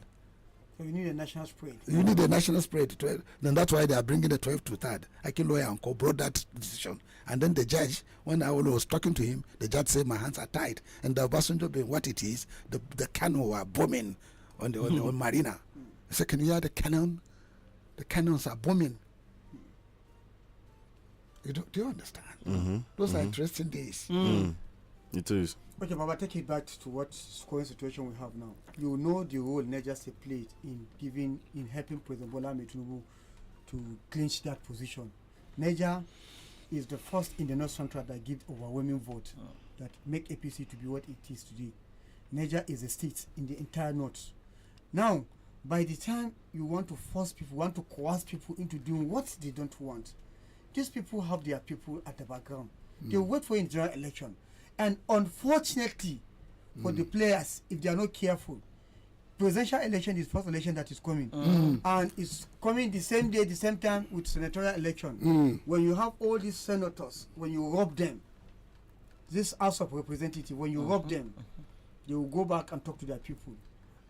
So you need a national spread. You need a national spread. Then that's why they are bringing the 12 to 3rd. Akin Lawyer and Co brought that decision. And then the judge, when Awolo was talking to him, the judge said, my hands are tied. And the Obasanjo being what it is, the cannon were bombing on the on Marina. I said, can you hear the cannon? The cannons are bombing. Do you understand? Those are interesting days. It is. Okay, Baba, take it back to what current situation we have now. You know the role Niger State played in helping President Bola Ahmed Tinubu to clinch that position. Niger is the first in the North Central that gives overwhelming vote that make APC to be what it is today. Niger is a state in the entire North. Now, by the time you want to force people, want to coerce people into doing what they don't want, these people have their people at the background. They wait for a general election. And unfortunately, for the players, if they are not careful, presidential election is the first election that is coming. And it's coming the same day, the same time with senatorial election. When you have all these senators, when you rob them, this House of Representatives, when you rob them, they will go back and talk to their people.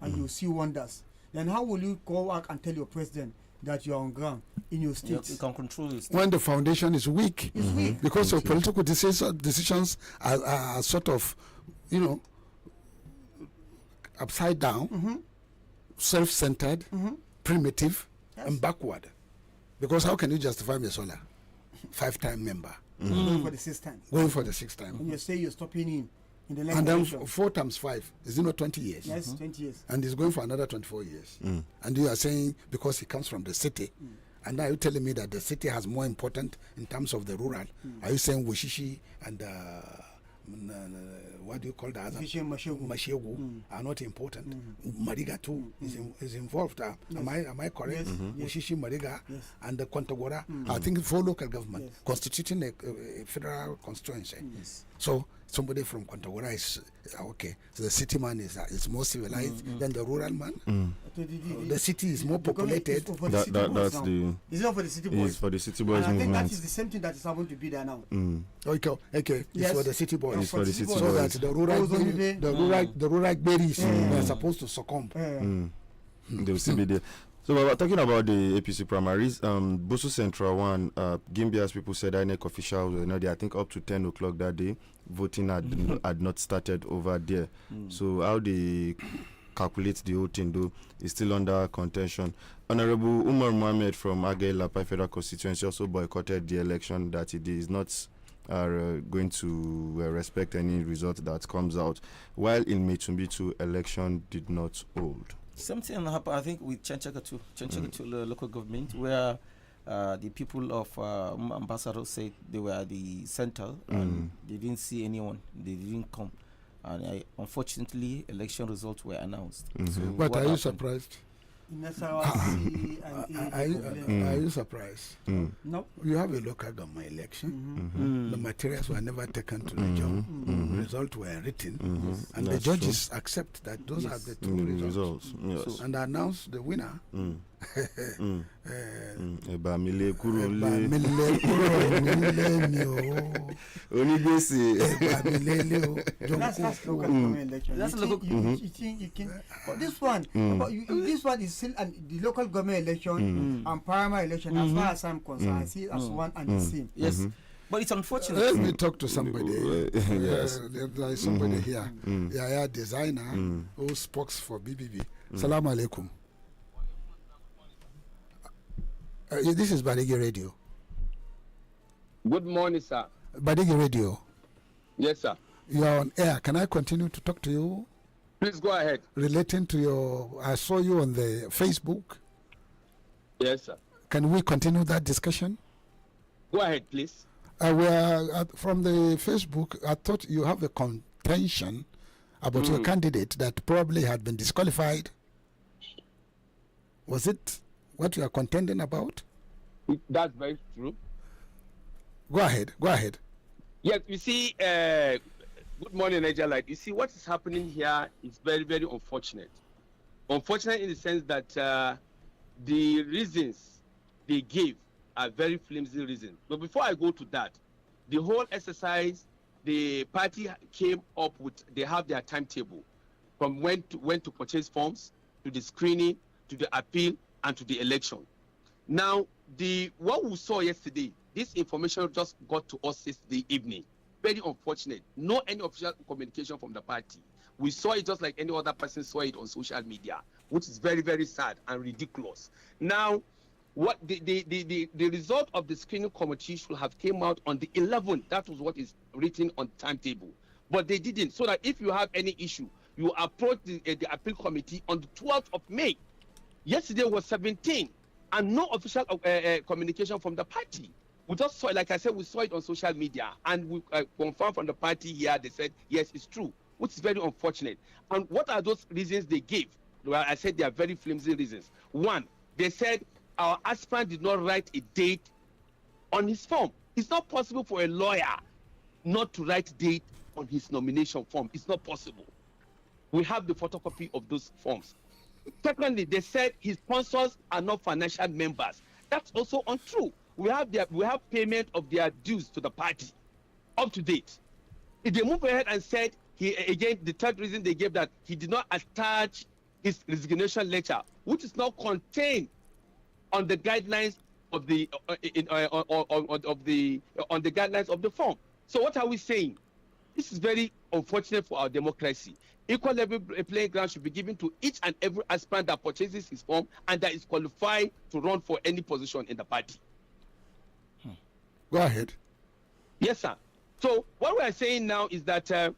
And you'll see wonders. Then how will you go back and tell your president that you're on ground in your state? You can control it. When the foundation is weak. It's weak. Because your political decisions are sort of, upside down, self-centered, primitive, and backward. Because how can you justify Mesola, 5-time member? Going for the 6th time. Going for the 6th time. When you say you're stopping in the next And then election. 4 times 5 is 20 years. Yes, 20 years. And he's going for another 24 years. And you are saying because he comes from the city. And now you're telling me that the city has more important in terms of the rural. Are you saying Wushishi and what do you call the other? Mashegu are not important. Mariga too is involved. Am I correct? Yes. Wushishi, Mariga, Yes. and the Kontagora. I think 4 local government constituting a federal constituency. So somebody from Kontagora is okay. So the city man is more civilized than the rural man. The city is more populated. That's the. It's not for the city boys. It's for the city boys And I think that movement. is the same thing that is happening to be there now. Okay. It's Yes. for the city boys. It's for the city So that boys. the rural berries are supposed to succumb. They will still be there. So we were talking about the APC primaries. Bosu Central 1, Gimbia's people said INEC officials were not there. I think up to 10 o'clock that day, voting had not started over there. So how they calculate the whole thing though is still under contention. Honorable Umar Mohammed from Agay Lapai Federal Constituency also boycotted the election, that he is not going to respect any result that comes out, while in Metumbitu election did not hold. Something happened, I think, with Chanchakatu local government, where the people of Ambassador said they were the center and they didn't see anyone, they didn't come. And unfortunately, election results were announced. So But are you surprised? Are you surprised? No. You have a local government election. The materials were never taken to the job. results were written, and the That's judges accept that those are the true results. Yes. And announce the winner. Ebamile Kurole. That's local government election. That's You think you can, but this one, this one is still the local government election and primary election. As far as I'm concerned, I see it as one and the same. Yes. But it's unfortunate. Let me talk to somebody. Yes. There is somebody here. Yeah, designer who spokes for BBB. Salaam alaikum. This is Badeggi Radio. Good morning, sir. Badeggi Radio. Yes, sir. You are on air. Can I continue to talk to you? Please go ahead. Relating to your, I saw you on the Facebook. Yes, sir. Can we continue that discussion? Go ahead, please. From the Facebook, I thought you have a contention about your candidate that probably had been disqualified. Was it what you are contending about? That's very true. Go ahead. Yes, you see, good morning, Niger Light. You see, what is happening here is very, very unfortunate. Unfortunate in the sense that the reasons they gave are very flimsy reasons. But before I go to that, the whole exercise, the party came up with, they have their timetable from when to purchase forms, to the screening, to the appeal, and to the election. Now, what we saw yesterday, this information just got to us yesterday evening. Very unfortunate. No any official communication from the party. We saw it just like any other person saw it on social media, which is very, very sad and ridiculous. Now, what the result of the screening committee should have came out on the 11th. That was what is written on the timetable. But they didn't. So that if you have any issue, you approach the appeal committee on the 12th of May. Yesterday was 17, and no official communication from the party. We just saw it, like I said, we saw it on social media, and we confirmed from the party here, they said, yes, it's true, which is very unfortunate. And what are those reasons they gave? Well, I said they are very flimsy reasons. One, they said our aspirant did not write a date on his form. It's not possible for a lawyer not to write date on his nomination form. It's not possible. We have the photocopy of those forms. Secondly, they said his sponsors are not financial members. That's also untrue. We have payment of their dues to the party up to date. If they move ahead and said again, the third reason they gave, that he did not attach his resignation letter, which is not contained on the guidelines of the on the guidelines of the form. So what are we saying? This is very unfortunate for our democracy. Equal level playing ground should be given to each and every aspirant that purchases his form and that is qualified to run for any position in the party. Go ahead. Yes, sir. So what we are saying now is that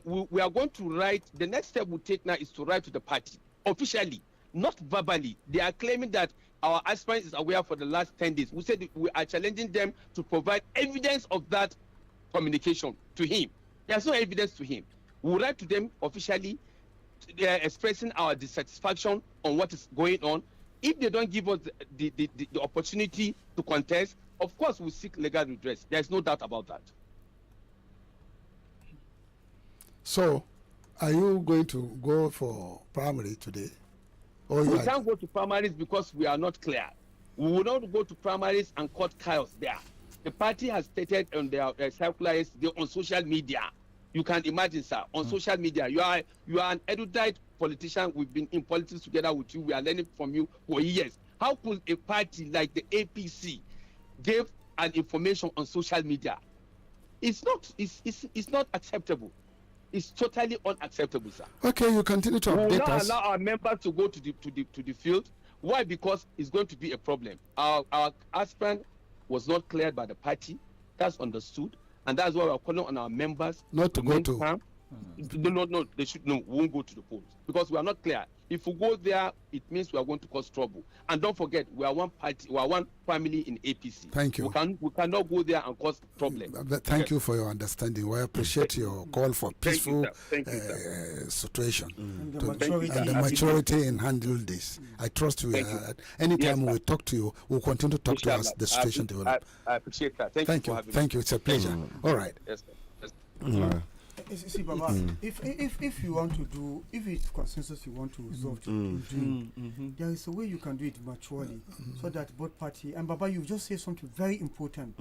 we are going to write, the next step we take now is to write to the party officially, not verbally. They are claiming that our aspirant is aware for the last 10 days. We said we are challenging them to provide evidence of that communication to him. There's no evidence to him. We'll write to them officially, expressing our dissatisfaction on what is going on. If they don't give us the opportunity to contest, of course we'll seek legal redress. There's no doubt about that. So, are you going to go for primary today? Or we can't go to primaries because we are not clear. We will not go to primaries and cause chaos there. The party has stated on their circular yesterday on social media. You can imagine, sir, on social media, you are an erudite politician. We've been in politics together with you. We are learning from you for years. How could a party like the APC give an information on social media? It's not acceptable. It's totally unacceptable, sir. Okay, you continue to update us. We will not allow our members to go to the field. Why? Because it's going to be a problem. Our aspirant was not cleared by the party. That's understood. And that's why we're calling on our members not to go to. No, they should no. We won't go to the polls because we are not clear. If we go there, it means we are going to cause trouble. And don't forget, we are one party, we are one family in APC. Thank you. We cannot go there and cause problem. Thank you for your understanding. We appreciate your call for peaceful situation And the maturity in handling this. I trust you. Anytime we talk to you, we'll continue to talk to us. The situation develops. I appreciate that. Thank you. Thank you. It's a pleasure. All right. Yes, sir. Yes. All right. See, Baba, if you want to do, if it's consensus you want to resolve to do, there is a way you can do it maturely, so that both party and Baba, you just say something very important.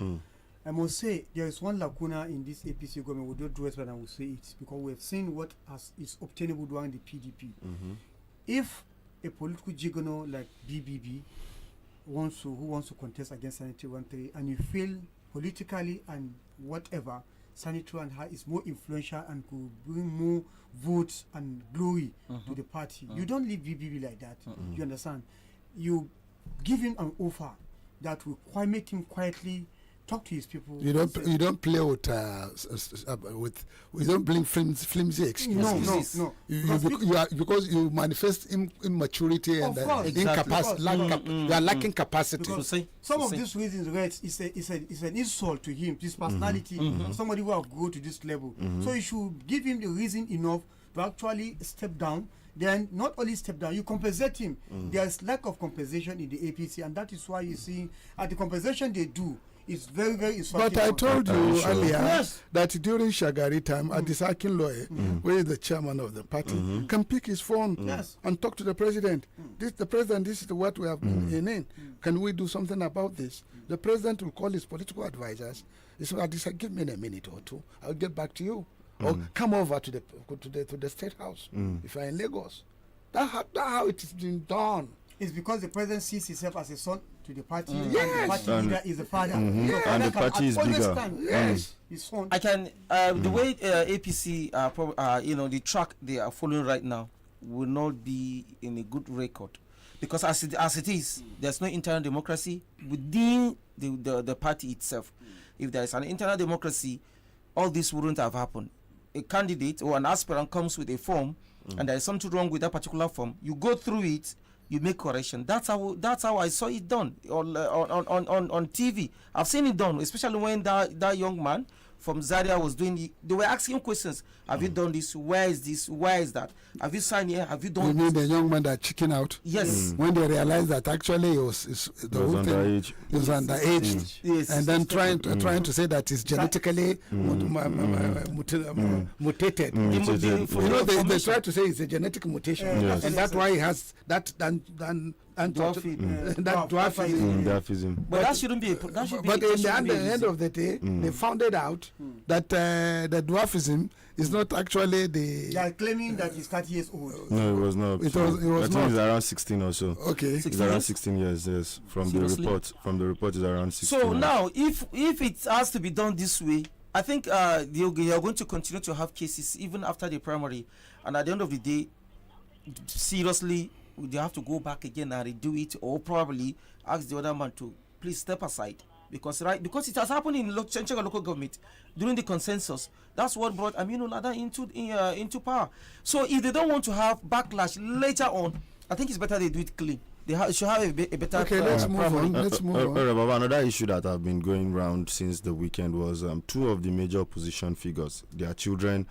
I must say there is one lacuna in this APC government. We don't do it, but I will say it because we have seen what is obtainable during the PDP. If a political juggernaut like BBB who wants to contest against Sanitary 1-3, and you feel politically and whatever, Sanitary and her is more influential and could bring more votes and glory to the party, you don't leave BBB like that. You understand? You give him an offer that will make him quietly talk to his people. You don't play with you don't bring flimsy excuses. No. Because you manifest immaturity and incapacity. You are lacking capacity. Some of these reasons, right, is an insult to him, his personality, somebody who have go to this level. So you should give him the reason enough to actually step down. Then not only step down, you compensate him. There is lack of compensation in the APC, and that is why you see at the compensation they do. It's very, very insulting. But I told you earlier that during Shagari time, a disarking lawyer, who is the chairman of the party, can pick his phone and talk to the president. This is what we have been in. Can we do something about this? The president will call his political advisors. He said, give me a minute or two. I'll get back to you. Or come over to the State House if you're in Lagos. That's how it is being done. It's because the president sees himself as a son to the party, and the party leader is the father. And the party is bigger. Yes, his son. I can the way APC the track they are following right now will not be in a good record, because as it is, there's no internal democracy within the party itself. If there is an internal democracy, all this wouldn't have happened. A candidate or an aspirant comes with a form, and there is something wrong with that particular form. You go through it, you make correction. That's how I saw it done on TV. I've seen it done, especially when that young man from Zaria was doing it. They were asking questions. Have you done this? Where is this? Where is that? Have you signed here? Have you done this? You mean the young man that chicken out? Yes. When they realized that actually he was underage. He was underage. Yes. And then trying to say that it's genetically mutated. They try to say it's a genetic mutation. And that's why he has that dwarfism. But that shouldn't be. But in the end of the day, they found it out that the dwarfism is not actually the. They are claiming that he's 30 years old. No, it was not. It was I think it's around 16 or so. Okay, it's around 16 years. Yes, from Seriously? the report. From the report, is around 16. So now, if it has to be done this way, I think they are going to continue to have cases even after the primary, and at the end of the day, seriously, they have to go back again and redo it, or probably ask the other man to please step aside, because it has happened in Chenchega local government during the consensus. That's what brought Aminu Lada into power. So if they don't want to have backlash later on, I think it's better they do it clean. They should have a better. Okay, let's move on. Another issue that have been going round since the weekend was two of the major opposition figures. Their children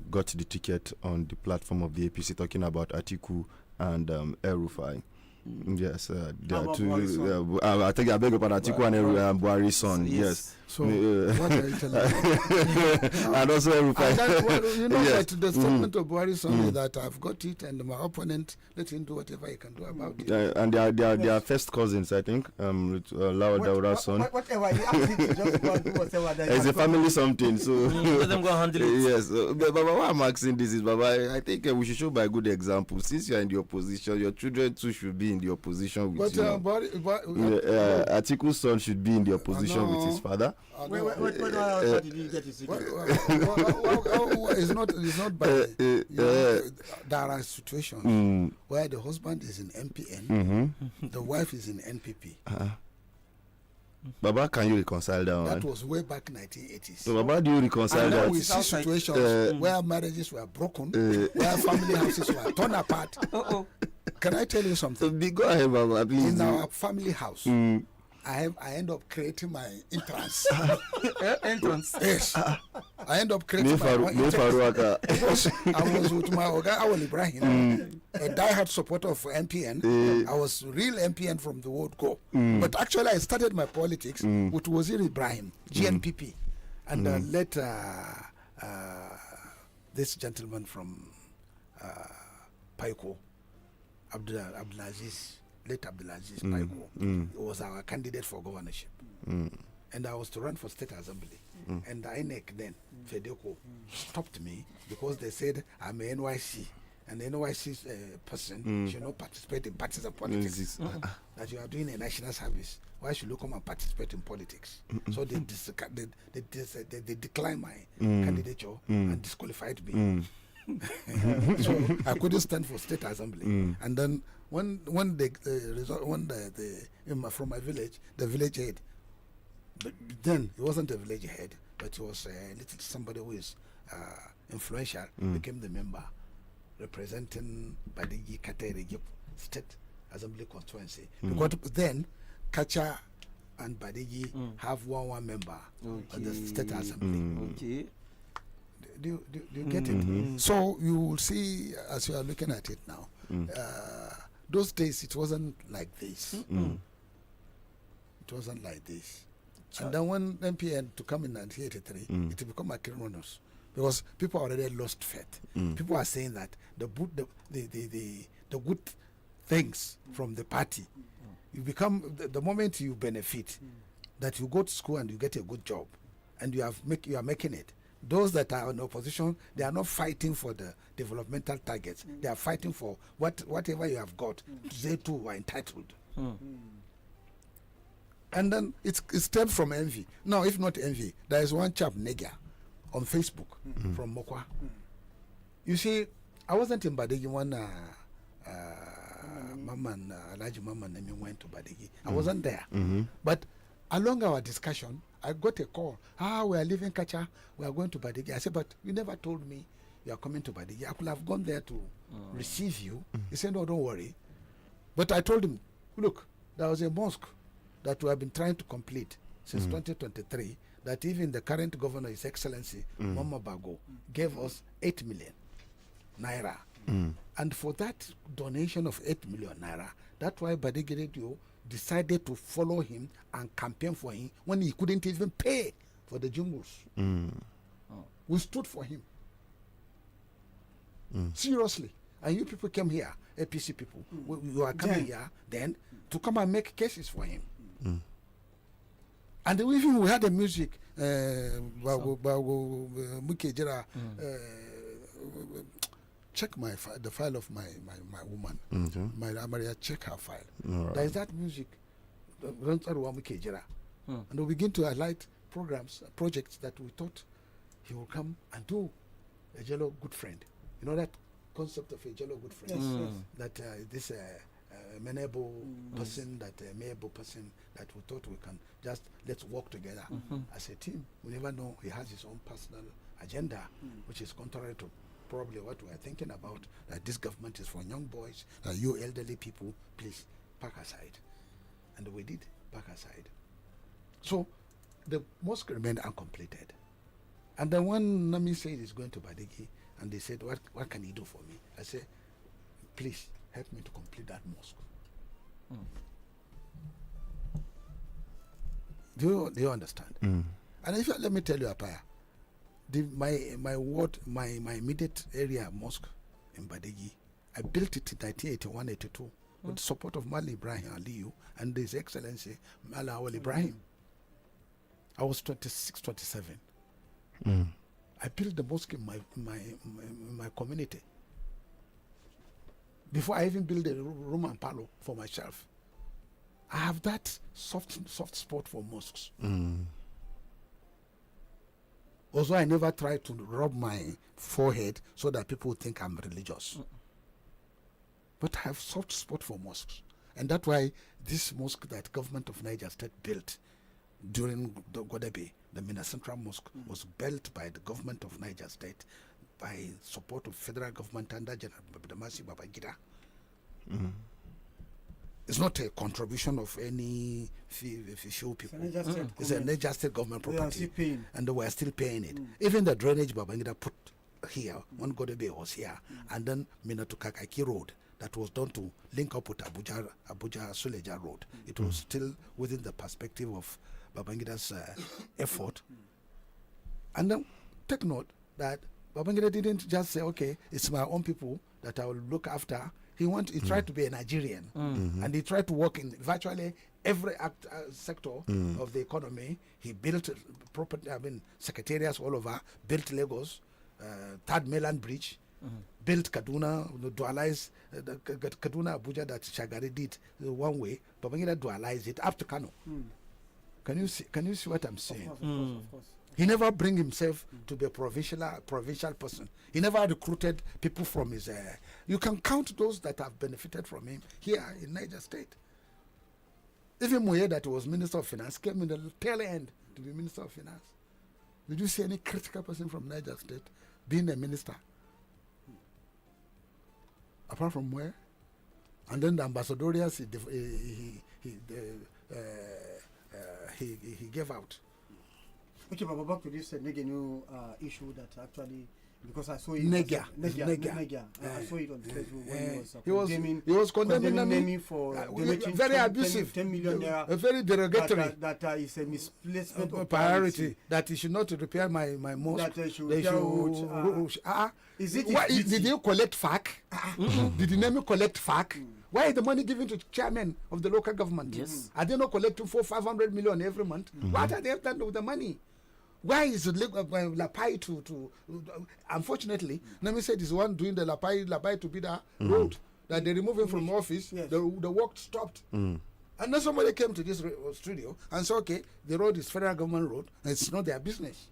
got the ticket on the platform of the APC, talking about Atiku and El-Rufai. Yes, there are two. I think I beg your pardon, Atiku and Buhari's son. Yes. So what are you telling me? And also El-Rufai. That the statement of Buhari's son is that I've got it, and my opponent, let him do whatever he can do about it. And they are first cousins, I think. Lawa Daura's son. Whatever he asks him to just go and do whatever. It's a family something, so let them go handle it. Yes, but why I'm asking this is, Baba, I think we should show by good example. Since you are in the opposition, your children too should be in the opposition with you. Atiku's son should be in the opposition with his father. What did he get his ticket? It's not bad. There are situations where the husband is in MPN, the wife is in NPP. Baba, can you reconcile that one? That was way back 1980s. So, Baba, do you reconcile that? We see situations where marriages were broken, where family houses were torn apart. Can I tell you something? Go ahead, Baba, please. In our family house, I end up creating my entrance. Yes. I end up creating my entrance. I was with my Oga Awal Ibrahim, a diehard supporter of MPN. I was real MPN from the word go. But actually, I started my politics with Wazir Ibrahim, GNPP, and later this gentleman from Paiko, Abdulaziz, late Abdulaziz Paiko, was our candidate for governorship. And I was to run for state assembly. And the INEC then, Fedeco, stopped me because they said I'm a NYC. And the NYC person should not participate in parties of politics. That you are doing a national service. Why should you come and participate in politics? So they declined my candidature and disqualified me. So I couldn't stand for state assembly. And then when the from my village, the village head, but then he wasn't a village head, but he was somebody who is influential, became the member representing Badeggi Katere State Assembly constituency. Because then Kacha and Badeggi have one member of the State Assembly. Okay. Do you get it? So you will see as you are looking at it now. Those days it wasn't like this. It wasn't like this. And then when MPN to come in 1983, it become a criminals because people already lost faith. People are saying that the good things from the party, you become the moment you benefit, that you go to school and you get a good job, and you are making it. Those that are in opposition, they are not fighting for the developmental targets. They are fighting for whatever you have got. They too are entitled. And then it stems from envy. No, if not envy, there is one chap, Nega, on Facebook from Mokwa. You see, I wasn't in Badeggi when Alaji Mama and me went to Badeggi. I wasn't there. But along our discussion, I got a call. We are leaving Kacha. We are going to Badeggi. I said, but you never told me you are coming to Badeggi. I could have gone there to receive you. He said, no, don't worry. But I told him, look, there was a mosque that we have been trying to complete since 2023, that even the current governor, His Excellency, Mama Bago, gave us 8 million naira. And for that donation of 8 million naira, that's why Badeggi Radio decided to follow him and campaign for him when he couldn't even pay for the jingles. We stood for him. Seriously. And you people came here, APC people, you are coming here then to come and make cases for him. And even we had the music, check the file of my woman, my Amaria, check her file. There is that music, and we begin to highlight projects that we thought he will come and do a Jello good friend. You know that concept of a Jello good friend? That this amenable person, that amiable person, that we thought we can just let's work together as a team. We never know he has his own personal agenda, which is contrary to probably what we are thinking about, that this government is for young boys, that you elderly people, please pack aside. And we did pack aside. So the mosque remained uncompleted. And then when Nami said he's going to Badeggi, and they said, what can he do for me? I said, please help me to complete that mosque. Do you understand? And if let me tell you, Apaya, my immediate area mosque in Badeggi, I built it in 1981-82 with the support of Mali Ibrahim Aliyu and His Excellency Mala Awal Ibrahim. I was 26, 27. I built the mosque in my community before I even built a room and parlor for myself. I have that soft spot for mosques. Also, I never try to rub my forehead so that people think I'm religious. But I have soft spot for mosques. And that's why this mosque that government of Niger State built during the Godebe, the Mina Central Mosque, was built by the government of Niger State by support of federal government under General Badamasi Babangida. It's not a contribution of any few people. It's a Niger State government property. And we are still paying it. Even the drainage Babangida put here, when Godebe was here, and then Mina to Kakaki Road, that was done to link up with Abuja Suleja Road. It was still within the perspective of Babangida's effort. And then take note that Babangida didn't just say, okay, it's my own people that I will look after. He tried to be a Nigerian, and he tried to work in virtually every sector of the economy. He built property, secretariats all over, built Lagos, Third Mainland Bridge, built Kaduna, dualized the Kaduna Abuja that Shagari did one way. Babangida dualized it up to Kano. Can you see what I'm saying? Of course. He never bring himself to be a provincial person. He never recruited people from his. You can count those that have benefited from him here in Niger State. Even Moye, that was Minister of Finance, came in the tail end to be Minister of Finance. Did you see any critical person from Niger State being a minister? Apart from Moye, and then the ambassadorials he gave out. Okay, but back to this new issue that actually, because I saw it. Nega. I saw it on Facebook when he was condemning me for very abusive, 10 million naira, very derogatory. That is a misplacement of priority. That he should not repair my mosque. That they should repair roads. Is it? Why, did you collect FAC? Did the name collect FAC? Why is the money given to chairman of the local government? Yes. Are they not collecting 500 million every month? What are they done with the money? Why is Lapai to unfortunately, let me say this one doing the Lapai to be the road that they remove him from office, the work stopped. And then somebody came to this studio and said, okay, the road is federal government road, and it's not their business.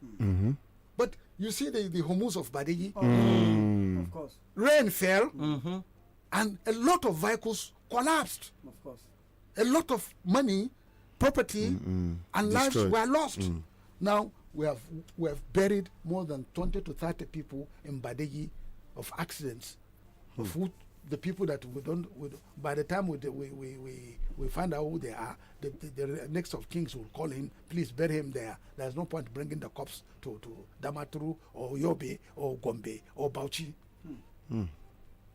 But you see the humus of Badeggi, of course, rain fell, and a lot of vehicles collapsed. Of course. A lot of money, property, and lives were lost. Now, we have buried more than 20 to 30 people in Badeggi of accidents, of who, the people that by the time we find out who they are, the next of kings will call him, please bury him there. There's no point bringing the corpse to Damaturu or Yobe or Gombe or Bauchi.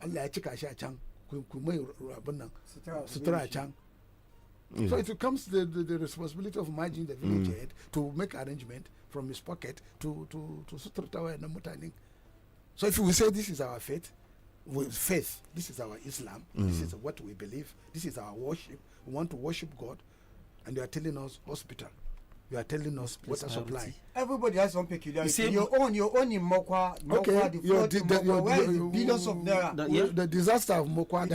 Allah ya cika shi a can, kumai abin nan, sutura a can. So it becomes the responsibility of managing the village head to make arrangement from his pocket to sutura and mutani. So if we say this is our faith, this is our Islam, this is what we believe, this is our worship, we want to worship God, and you are telling us hospital, you are telling us water supply. Everybody has some peculiarity. Your own in Mokwa, billions of naira. The disaster of Mokwa.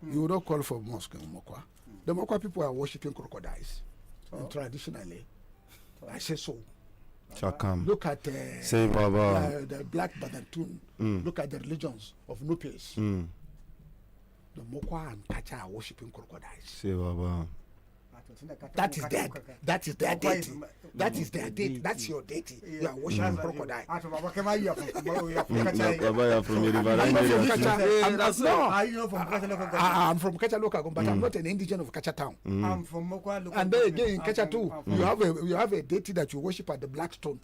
You will not call for mosque in Mokwa. The Mokwa people are worshipping crocodiles. And traditionally, I say so. Chakam. Look at the Black Badantun. Look at the religions of Nupes. The Mokwa and Kacha are worshipping crocodiles. Say Baba. That is their deity. That is their deity. That's your deity. You are worshiping crocodile. Baba, you are from I'm from Kacha local, but I'm not an indigent of Kacha town. I'm from Mokwa local. And then again in Kacha too, you have a deity that you worship at the Black Stone.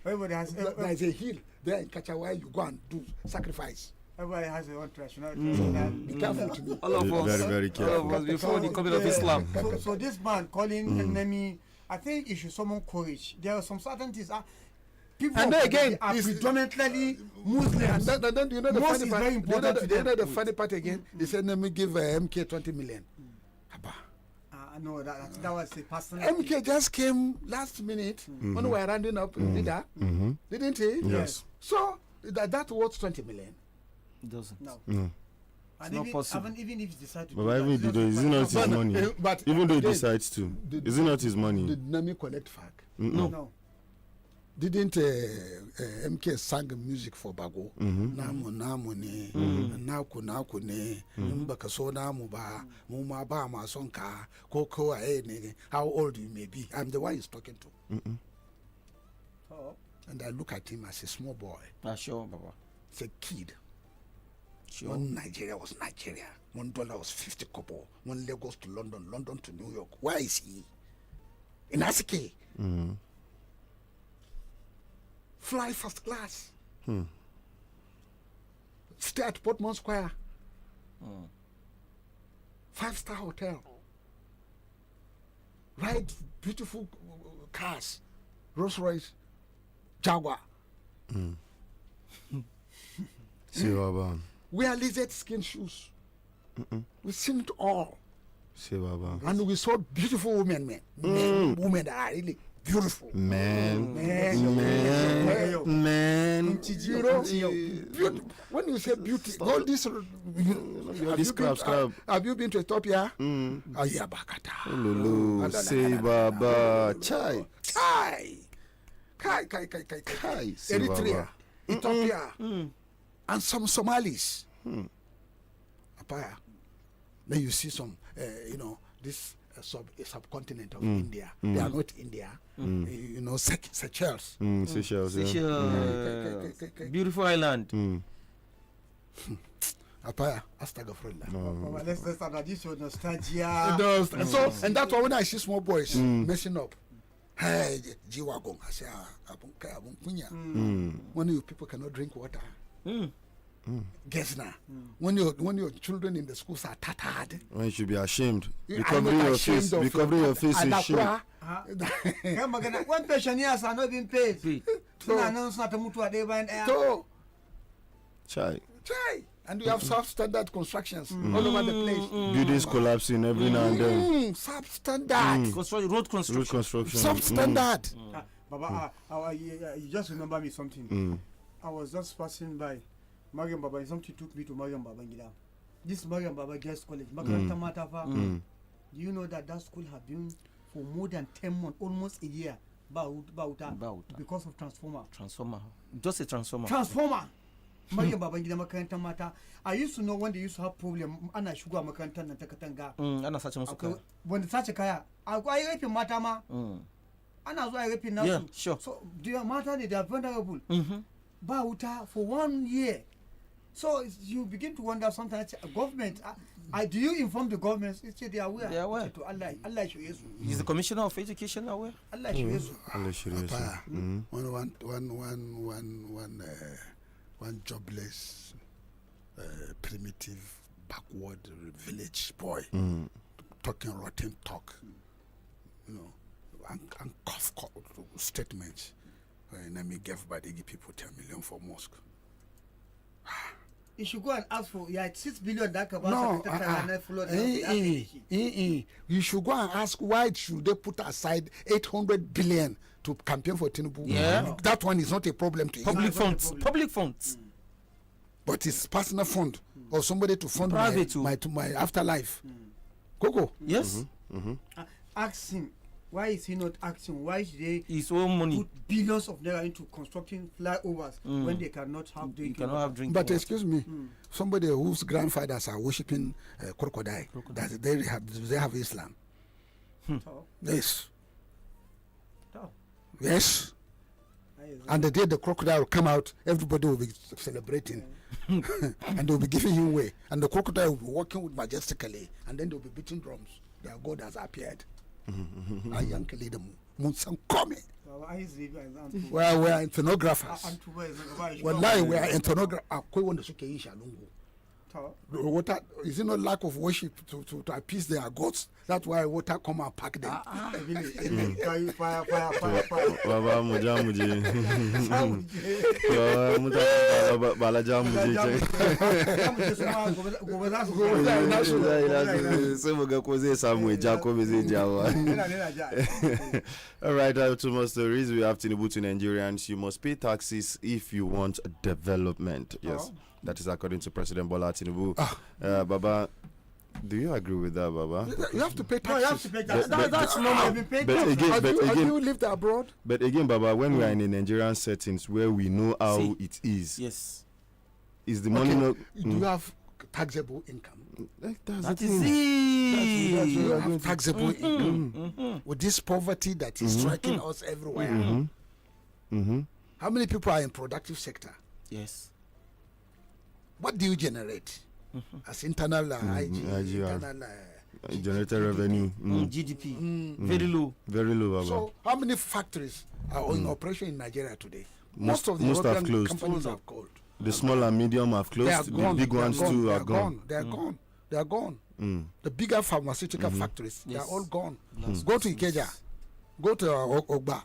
Everybody has. There is a hill there in Kacha where you go and do sacrifice. Everybody has their own traditional. Be careful to me. All of us. Very, very careful. All of us before the coming of Islam. So this man calling enemy, I think it should summon courage. There are some certainties. People and then again, are predominantly Muslims. And then you know the funny part. Very important to them. The funny part again. He said, "Let me give MK 20 million." No, that was a personal. MK just came last minute when we were rounding up leader, didn't he? Yes. So that worth 20 million. It doesn't. No. It's not possible. Even if he decides to. But even if is it not his money? But even though he decides to, is it not his money? Did Nami collect FAC? No. Didn't MK sang music for Bago? Namu ne, naku ne, mbaka so namu ba, muma ba ma sonka, koko ne. How old you may be? I'm the one he's talking to. And I look at him as a small boy. Sure, Baba. It's a kid. Sure. One Nigeria was Nigeria. $1 was 50 kobo. One Lagos to London, London to New York. Where is he? In Asike. Fly first class. Stay at Portman Square. 5-star hotel. Ride beautiful cars. Rolls Royce. Jaguar. See, Baba. Wear lizard skin shoes. We've seen it all. See, Baba. And we saw beautiful women, women that are really beautiful. Man. You know, beauty, when you say beauty, all this, have you been to Ethiopia? Oh, yeah, Bakata. Lulu, say Baba. Chai. Kai. Eritrea, Ethiopia, and some Somalis. Apaya. Then you see some, this subcontinent of India. They are not India. You know, Seychelles. Seychelles, Beautiful island. Apaya, astagfirullah. Let's add this to nostalgia. It does. And so, and that's why when I see small boys messing up, hey, Jiwagon, I say, when you people cannot drink water. Guess now, when your children in the schools are tattered, when you should be ashamed, recovering your face is shame. One patient years are not being paid. So, chai. And we have substandard constructions all over the place. Buildings collapsing every now and then. Substandard. Road construction. Substandard. Baba, you just remember me something. I was just passing by Mariam Baba. Something took me to Mariam Babangida. This Mariam Baba Girls College. Do you know that school have been for more than 10 months, almost a year, because of transformer. Just a transformer. Mariam Babangida makaranta mata. I used to know when they used to have problem. Ana shugo makaranta na takatanga. Ana sace musu kaya. When the sace kaya, akwai raping mata ma. Ana zuwa raping nasu. Yeah, sure. So their mata they are vulnerable. Ba wuta for 1 year. So you begin to wonder sometimes, government, do you inform the government? They are aware. They are aware. To Allah should yesu. Is the Commissioner of Education aware? Allah should yesu. Allah should One jobless, primitive, backward village boy talking rotten talk, and cough statements. Let me give Badeggi people 10 million for mosque. You should go and ask for 6 billion. You should go and ask why should they put aside 800 billion to campaign for Tinubu. Yeah, that one is not a problem to public funds. But it's personal fund or somebody to fund my afterlife. Coco. Yes. Ask him. Why is he not asking? Why should they his own money put billions of naira into constructing flyovers when they cannot have drinking water? But excuse me, somebody whose grandfathers are worshipping crocodile, they have Islam. Yes. Yes. And the day the crocodile will come out, everybody will be celebrating. And they'll be giving him way. And the crocodile will be walking with majestically. And then they'll be beating drums. Their God has appeared. I young leader Munsan Kome. Well, we are intonographers. Well, we are intonographers. Water is it not lack of worship to appease their gods? That's why water come and pack them. Fire. Baba muja muje. Balaja muje. All right, two more stories. We have Tinubu to Nigerians. You must pay taxes if you want development. Yes. That is according to President Bola Tinubu. Baba, do you agree with that, Baba? You have to pay taxes. No, you have to pay taxes. That's normal. Have you lived abroad? But again, Baba, when we are in a Nigerian settings where we know how it is. Yes. Is the money not... Do you have taxable income? That is it. You have taxable income. With this poverty that is striking us everywhere. How many people are in productive sector? Yes. What do you generate as internal generated revenue? GDP. Very low. Very low, Baba. So how many factories are in operation in Nigeria today? Most of the have closed. companies have closed. The small and medium have closed. The big ones too are gone. They are gone. The bigger pharmaceutical factories, they are all gone. Go to Ikeja. Go to Ogba.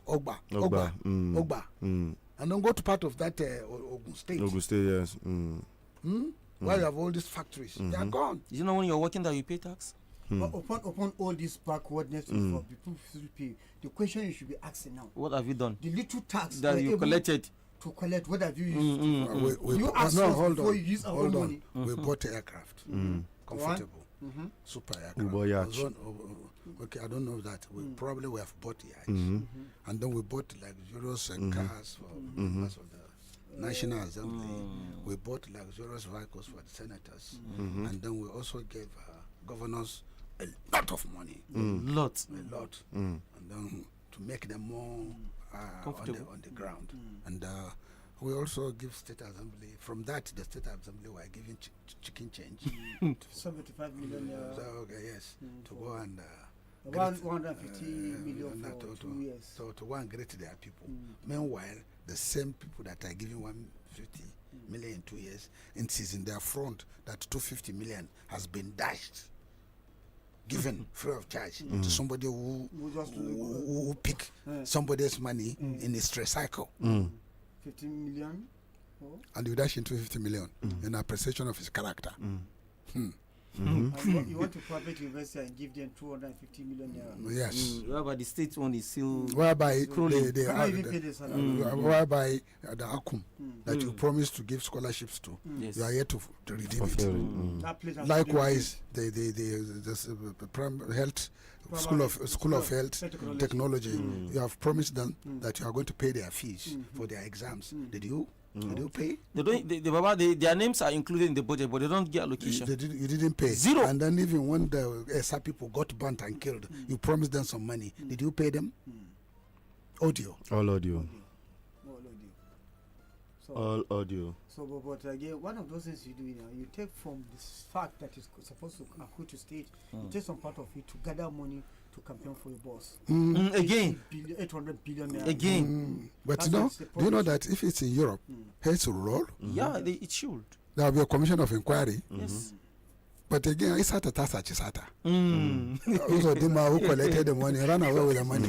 and then go to part of that Ogun State. Ogun State, yes. Where you have all these factories, they are gone. You know when you're working that you pay tax. But upon all this backwardness for people to pay, the question you should be asking now: What have you done? the little tax That you collected. to collect, what have you used? You ask no, us hold before on, you use our hold own on. money. We bought aircraft, comfortable, super aircraft. We bought yachts. Okay, I don't know that. We have bought yachts, and then we bought luxurious cars for members of the National Assembly. We bought luxurious vehicles for the senators, and then we also gave governors a lot of money, a lot, and then to make them more on the ground, and we also give state assembly. From that, the state assembly were giving chicken change. 75 million. So, okay, yes, to go and 150 million for 2 years. So to go and greet their people. Meanwhile, the same people that are giving 150 million in 2 years, it is in their front that 250 million has been dashed, given free of charge to somebody who pick somebody's money in a stress cycle. 15 million. And you dash into 50 million in appreciation of his character. And you want to private investor and give them 250 million naira. Yes. Whereby the state one is still Whereby they cannot even pay the salary. whereby the ACUM that you promised to give scholarships to, Yes. you are yet to redeem it. That place has Likewise, the health school of health technology, you have promised them that you are going to pay their fees for their exams. Did you pay? They don't. Their names are included in the budget, but they don't get allocation. You didn't pay. Zero. And then even when the ESA people got burnt and killed, you promised them some money. Did you pay them? Audio. All audio. So, All audio. So, but again, one of those things you do now, you take from this fact that is supposed to accrue to state, you take some part of it to gather money to campaign for your boss. Again. 800 billion naira. Again. But you know, do you know that if it's in Europe, heads will roll? Yeah, it should. There will be a commission of inquiry. Yes. But again, it's at a tasa chisata. Also, Dima who collected the money ran away with the money.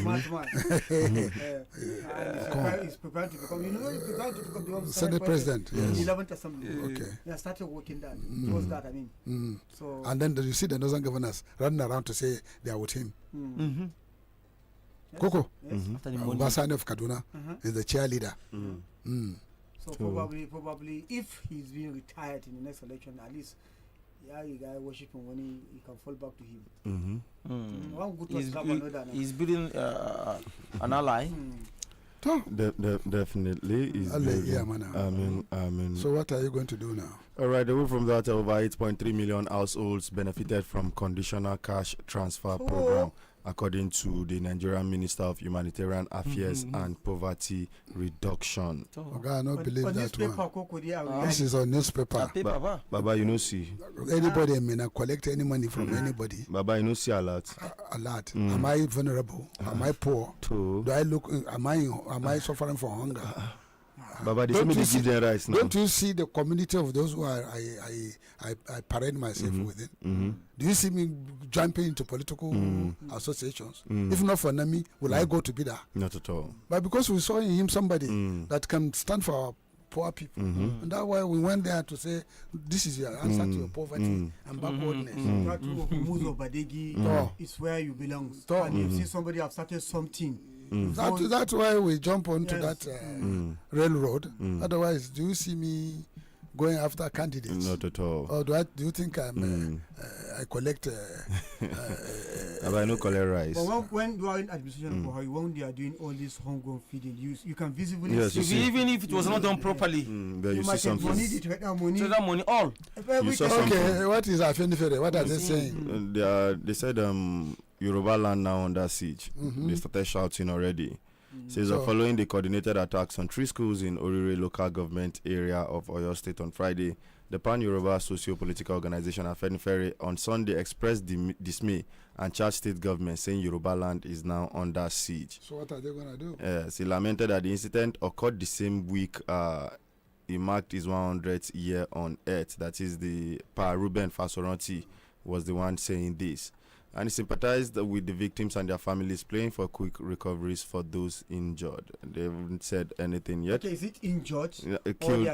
He's prepared to become, he's prepared to become the Senate president. Yes. 11th Assembly. Okay. He has started working that. Towards that, I mean. So. And then you see the northern governors running around to say they are with him. Yes. Coco, Yes. Basani of Kaduna is the cheerleader. So probably, if he's being retired in the next election, at least. Yeah, you guy worshiping when he can fall back to him. One good he's building an ally. Definitely. So what are you going to do now? All right, away from that, over 8.3 million households benefited from conditional cash transfer program, according to the Nigerian Minister of Humanitarian Affairs and Poverty Reduction. Okay, I don't believe that one. This is a newspaper. Baba, you know, see. Anybody may not collect any money from anybody. Baba, you know, see a lot. A lot. Am I vulnerable? Am I poor? Too. Do I look? Am I suffering from hunger? Baba, they give them rights now. Don't you see the community of those who I parade myself within? Do you see me jumping into political associations? If not for Nami, will I go to be there? Not at all. But because we saw in him somebody that can stand for our poor people, and that's why we went there to say, this is your answer to your poverty and backwardness. That Badeggi is where you belong. And you see somebody have started something. That's why we jump onto that railroad. Otherwise, do you see me going after candidates? Not at all. Or do you think I collect? I no collect rice. But when you are in administration, when they are doing all this homegrown feeding, you can visibly see. Even if it was not done properly, you might have money, trade money, all. Okay, what is Afenifere? What are they saying? They said Yoruba land now under siege. They started shouting already. Says following the coordinated attacks on 3 schools in Orire local government area of Oyo State on Friday, the Pan-Yoruba socio-political organization Afenifere on Sunday expressed dismay and charged state government, saying Yoruba land is now under siege. So what are they going to do? He lamented that the incident occurred the same week he marked his 100th year on earth. That is, the Pa Ruben Fasoranti was the one saying this. and he sympathized with the victims and their families, praying for quick recoveries for those injured. They haven't said anything yet. Okay, is it injured? Killed,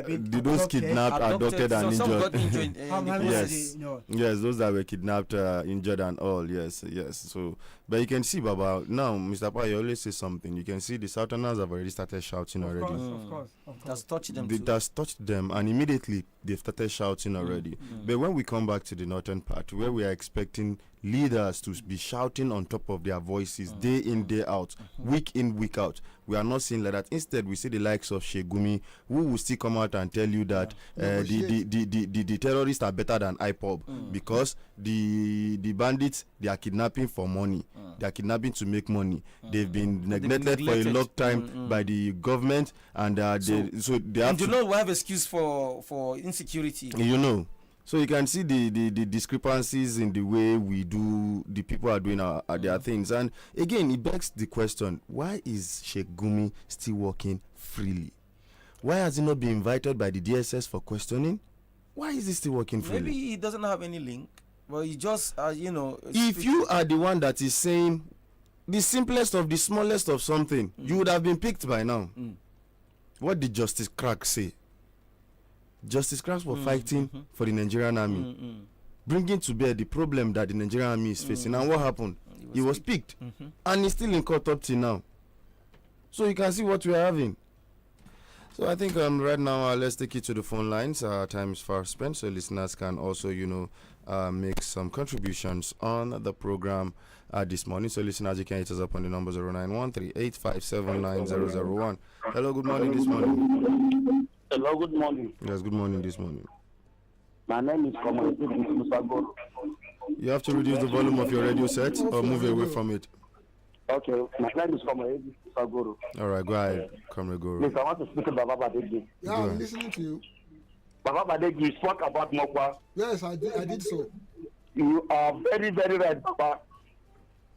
those kidnapped, abducted, and some injured. got injured. Yes, yes, those that were kidnapped, injured, and all. Yes. So, but you can see, Baba, now, Mr. Pa, you always say something. You can see the Southerners have already started shouting already. Of course. That's touched them. It has touched them, and immediately they've started shouting already. But when we come back to the northern part, where we are expecting leaders to be shouting on top of their voices day in, day out, week in, week out, we are not seeing like that. Instead, we see the likes of Shegumi, who will still come out and tell you that the terrorists are better than IPOB because the bandits, they are kidnapping for money. They are kidnapping to make money. They've been neglected for a long time by the government, and they have do not have excuse for insecurity. You know. So you can see the discrepancies in the way we do, the people are doing their things. And again, it begs the question, why is Sheikh Gumi still working freely? Why has he not been invited by the DSS for questioning? Why is he still working freely? Maybe he doesn't have any link, but he just, if you are the one that is saying the simplest of the smallest of something, you would have been picked by now. What did Justice Crack say? Justice Crack was fighting for the Nigerian army, bringing to bear the problem that the Nigerian army is facing. And what happened? He was picked, and he's still in court up till now. So you can see what we are having. So I think right now let's take it to the phone lines. Our time is far spent, so listeners can also, make some contributions on the program this morning. So listeners, you can hit us up on the number 0913-857-9001. Hello, good morning this morning. Hello, good morning. Yes, good morning this morning. My name is Musa Goro. You have to reduce the volume of your radio set or move away from it. Okay, my name is Musa Goro. All right, go ahead, Comrade Goro. Yes, I want to speak to Baba Badeggi. Yeah, I'm listening to you. Baba Badeggi, you spoke about Mokwa. Yes, I did so. You are very, very right, Baba.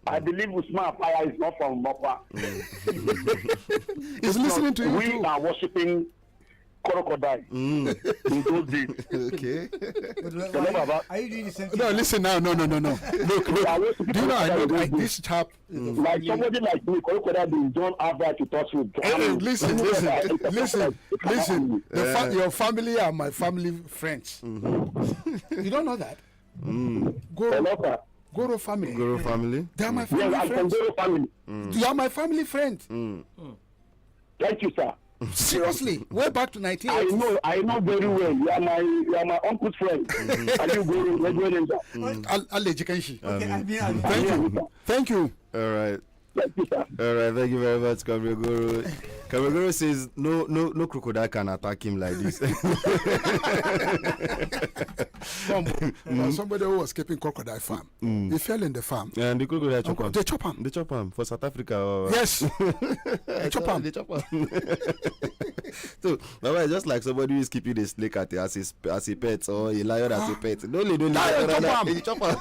I believe Usman Fire is not from Mokwa. He's listening to you. We are worshipping crocodile in those days. Okay. Are you doing the same thing? No, listen now. No. Look. Do you know I know like this chap? Like somebody like me, crocodile don't have right to touch you. Listen. Your family are my family friends. You don't know that? Goro family. Goro family. They are my family friends. I'm from Goro family. You are my family friend. Thank you, sir. Seriously, way back to 1980. I know very well. You are my uncle's friend. Are you Goro? Thank you. All right. All right, thank you very much, Kamegoro. Kamegoro says no crocodile can attack him like this. Somebody who was keeping crocodile farm, he fell in the farm. And the crocodile chop him. They chop him. They chop him for South Africa. Yes. They chop him. They chop him. So, Baba, just like somebody who is keeping a snake as a pet or a lion as a pet. Don't lion. Chop him.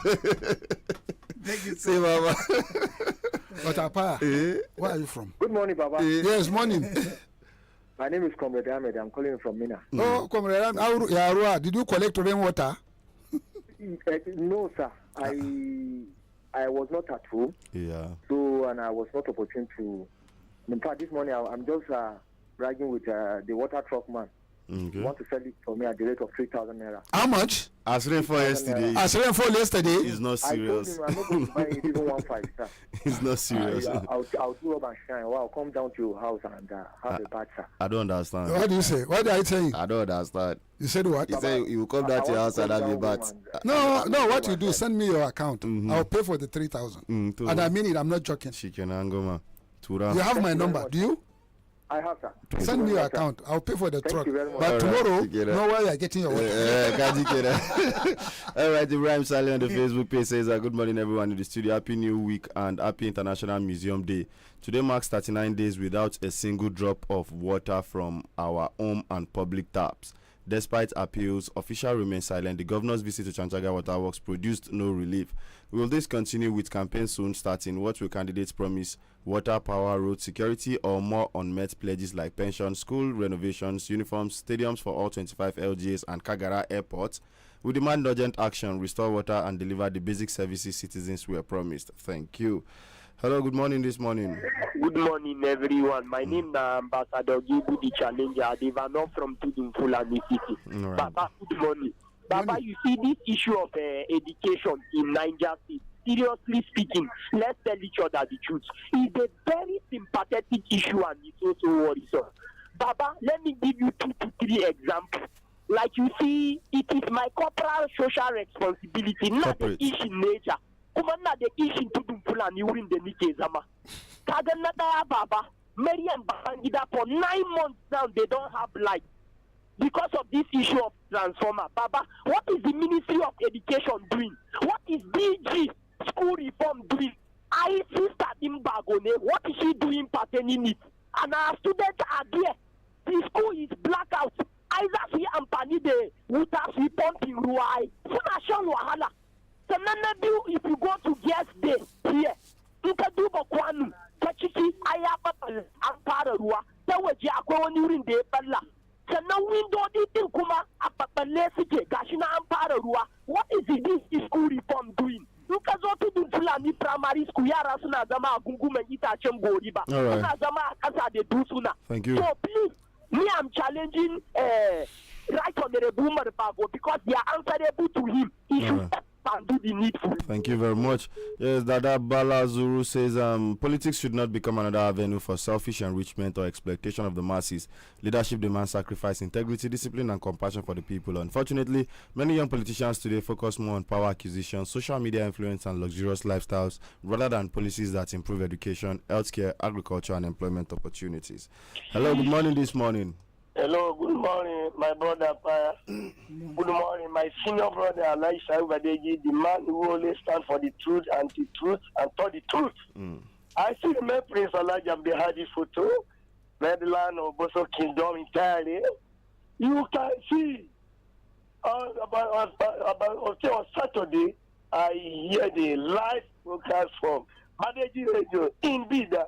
Thank you, say, Baba. But Apa, where are you from? Good morning, Baba. Yes, morning. My name is Comrade Ahmed. I'm calling from Mina. Oh, Comrade Ahmed, did you collect rainwater? No, sir. I was not at home. Yeah. So, and I was not opportune to. In fact, this morning I'm just bragging with the water truck man. Okay. Want to sell it for me at the rate of 3,000 naira. How much? As rainfall yesterday. As rainfall yesterday. It's not serious. I told him I'm not going to buy it even 1.5, sir. It's not serious. I'll do up and shine. Well, I'll come down to your house and have a bath, sir. I don't understand. What do you say? What are you saying? I don't understand. You said what? He said you will come down to your house and have a bath. No. What you do? Send me your account. I'll pay for the 3,000. And I mean it. I'm not joking. Chicken angoma. You have my number. Do you? I have, sir. Send me your account. I'll pay for the truck. You very much. But tomorrow, right, know where you are getting your water. All right, Ibrahim Saleh on the Facebook page says, good morning, everyone in the studio. Happy New Week and Happy International Museum Day. Today marks 39 days without a single drop of water from our home and public taps. Despite appeals, officials remain silent. The governor's visit to Chanchaga Waterworks produced no relief. Will this continue with campaign soon starting? What will candidates promise? Water, power, road security, or more unmet pledges like pension, school renovations, uniforms, stadiums for all 25 LGAs and Kagara airports? We demand urgent action, restore water, and deliver the basic services citizens were promised. Thank you. Hello, good morning this morning. Good morning, everyone. My name is Ambassador Gibu, the Challenger, Devano from Tudun Fulani City. Right. Baba, good morning. Baba, you see this issue of education in Niger State. Seriously speaking, let's tell each other the truth. It's a very sympathetic issue and it's also worrisome. Baba, let me give you 2 to 3 examples. Like you see, it is my corporal social responsibility, not the issue in nature. Kuma na the issue in Tudun Fulani win the Nike Zama. Kaganada Baba, Mary and Babangida for 9 months now, they don't have light because of this issue of transformer. Baba, what is the Ministry of Education doing? What is DG school reform doing? I see starting Bagone. What is she doing pertaining it? And our students are there. The school is blackout. Either we ampani the water we pumping ruai. Funashon wahala. So if you go to guest day here, you can do Bokwanu. Kachiki ayapa ampara rua. Tawaji akwani urin de balla. So now window di kuma apapale sike gashina ampara rua. What is this school reform doing? Look at what to do Fulani primary school. Yara suna zama gungume ita chemboriba. Suna zama kasa de do suna. Thank you. So please, me I'm challenging Right Honorable Umar Bago because they are answerable to him. He should and do the needful. Thank you very much. Yes, Dada Bala Zuru says politics should not become another avenue for selfish enrichment or exploitation of the masses. Leadership demands sacrifice, integrity, discipline, and compassion for the people. Unfortunately, many young politicians today focus more on power acquisition, social media influence, and luxurious lifestyles rather than policies that improve education, healthcare, agriculture, and employment opportunities. Hello, good morning this morning. Hello, good morning, my brother Paya. Good morning, my senior brother Alaisha Badeggi, the man who always stands for the truth and the truth and for the truth. I still remember Prince Elijah Behadi photo, Redland of Boso Kingdom entirely. You can see about on Saturday, I hear the live broadcast from Badeggi Radio in Bida.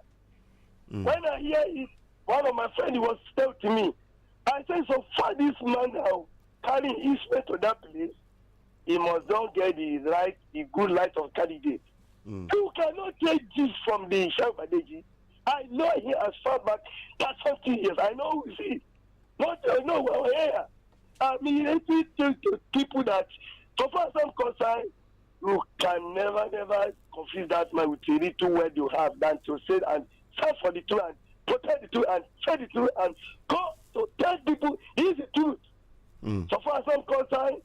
When I hear it, one of my friends was telling to me, I said, so far this man now carrying his way to that place, he must don't get the good light of candidate. You cannot take this from the Badeggi. I know he as far back past 50 years. I know we see. Not I know we're here. I mean, to people that, so far as I'm concerned, you can never confuse that man with the little word you have than to say and stand for the truth and protect the truth and say the truth and go to tell people he's the truth. So far as I'm concerned,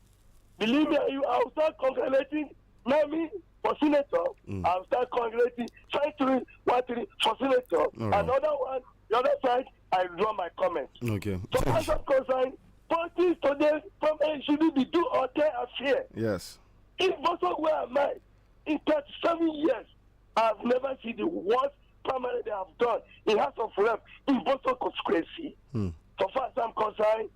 believe me, I will start congratulating Nami for senator. I will start congratulating Saituri Watiri for senator. Another one, the other side, I draw my comment. Okay. So far as I'm concerned, politics today from should be do or tell affair. Yes. In Boso, where am I? In 37 years, I've never seen the worst primary they have done in House of Rep in Boso conspiracy. So far as I'm concerned,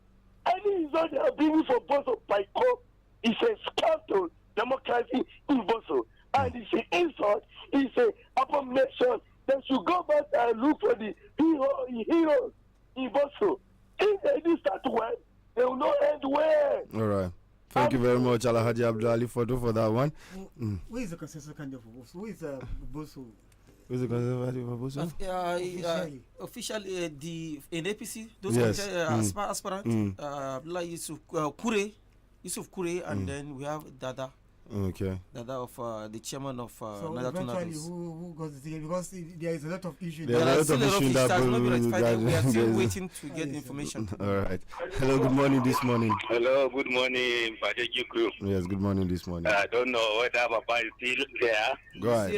any result they are bringing for Boso by court is a scam to democracy in Boso. And it's an insult, it's an abomination. They should go back and look for the heroes in Boso. If they do start well, they will not end well. All right. Thank you very much, Alhaji Abdulali, for that one. Where is the consensus candidate for Boso? Who is Boso? Who's the conservative for Boso? Officially, in APC, those aspirants, like Yusuf Kure, and then we have Dada. Okay. Dada of the chairman of so eventually, who got the ticket? Because there is a lot of issues. There are still a lot of issues that will not be rectified. We are still waiting to get information. All right. Hello, good morning this morning. Hello, good morning, Badeggi crew. Yes, good morning this morning. I don't know whether Papa is still there. Go ahead.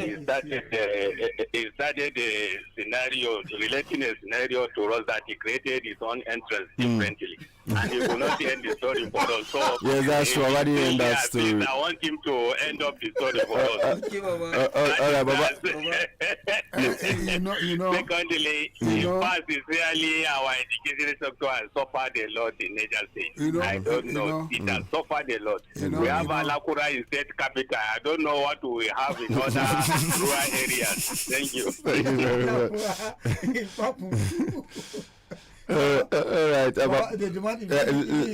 He started a scenario, relating a scenario to us that he created his own entrance differently. and he will not end the story for us. So yes, that's true. I already end that story. Please, I want him to end up the story for us. Okay, Baba. All right, Baba. you know. Secondly, in fact, sincerely, our education sector has suffered a lot in Niger State. I don't know. It has suffered a lot. We have Alakura in state capital. I don't know what we have in other rural areas. Thank you. Thank you very much. All right. The demand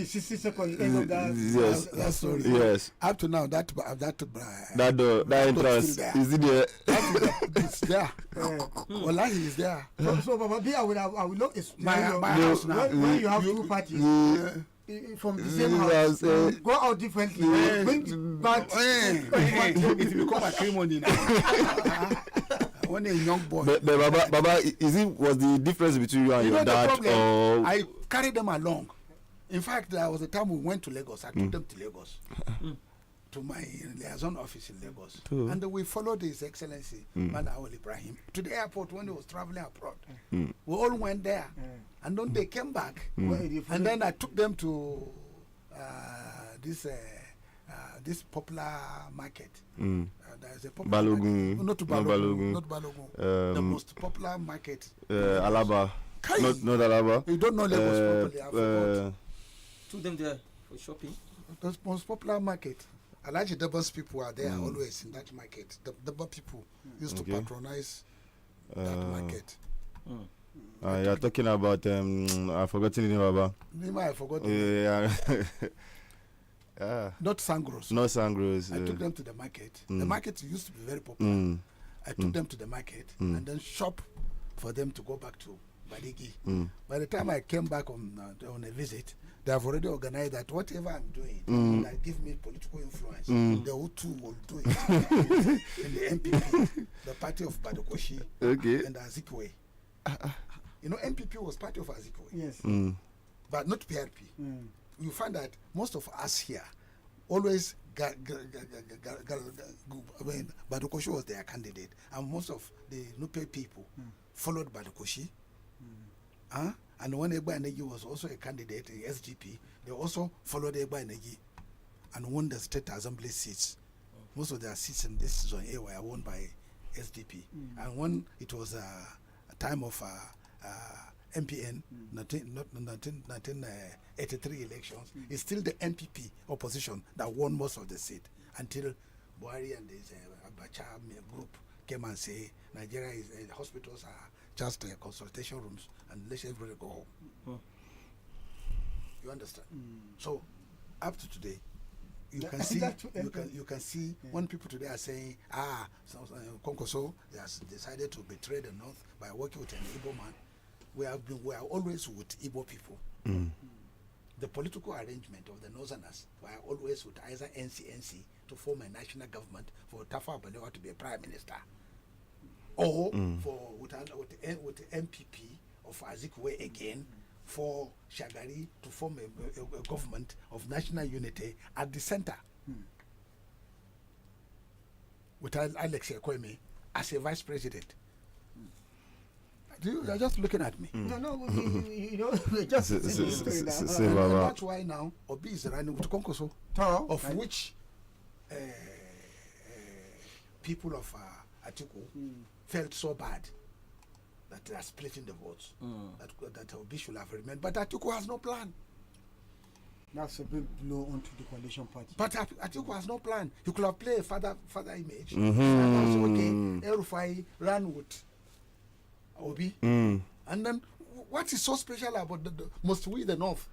60 seconds. End of that. That story. Yes. Up to now, that that entrance is it there? It's there. Wallahi is there. So Baba, I will look. My house now. When you have two parties from the same house, go out differently. Bring back. It become a ceremony now. When a young boy. But Baba, was the difference between you and your dad? Or I carried them along. In fact, there was a time we went to Lagos. I took them to Lagos, to my liaison office in Lagos, and we followed His Excellency Manaul Ibrahim to the airport when he was traveling abroad. We all went there, and then they came back, and then I took them to this popular market. There's a popular Balogun. not Balogun. The most popular market. Alaba. Not Alaba. You don't know Lagos properly. I forgot. Took them there for shopping. The most popular market. Alhaji Daba's people are there always in that market. The Daba people used to patronize that market. You're talking about I've forgotten the name, Baba. I forgot. Not Sangros. Not Sangros. I took them to the market. The market used to be very popular. I took them to the market and then shop for them to go back to Badeggi. By the time I came back on a visit, they have already organized that whatever I'm doing that gives me political influence, the Hutu will do it in the MPP, the party of Badokoshi and Azikwe. You know, MPP was party of Azikwe. Yes. But not PRP. You find that most of us here always Badokoshi was their candidate, and most of the Nupe people followed Badokoshi. And when Egba Enegi was also a candidate in SGP, they also followed Egba Enegi and won the state assembly seats. Most of their seats in this zone A were won by SDP. And when it was a time of MPN, 1983 elections, it's still the MPP opposition that won most of the seat until Buhari and his Abacha group came and say Nigeria is hospitals are just consultation rooms and let everybody go home. You understand? So up to today, you can see when people today are saying Konkoso has decided to betray the North by working with an Igbo man. We are always with Igbo people. The political arrangement of the Northerners were always with either NCNC to form a national government for Tafawa Balewa to be a prime minister, or for with the MPP of Azikwe again for Shagari to form a government of national unity at the center, with Alex Ekweme as a vice president. You're just looking at me. No, you know, just that's why now Obi is running with Konkoso, of which people of Atiku felt so bad that they are splitting the votes. That Obi should have remained, but Atiku has no plan. That's a big blow onto the coalition party. But Atiku has no plan. He could have played a father image. And also, okay, El-Rufai ran with Obi. And then what is so special about must we the North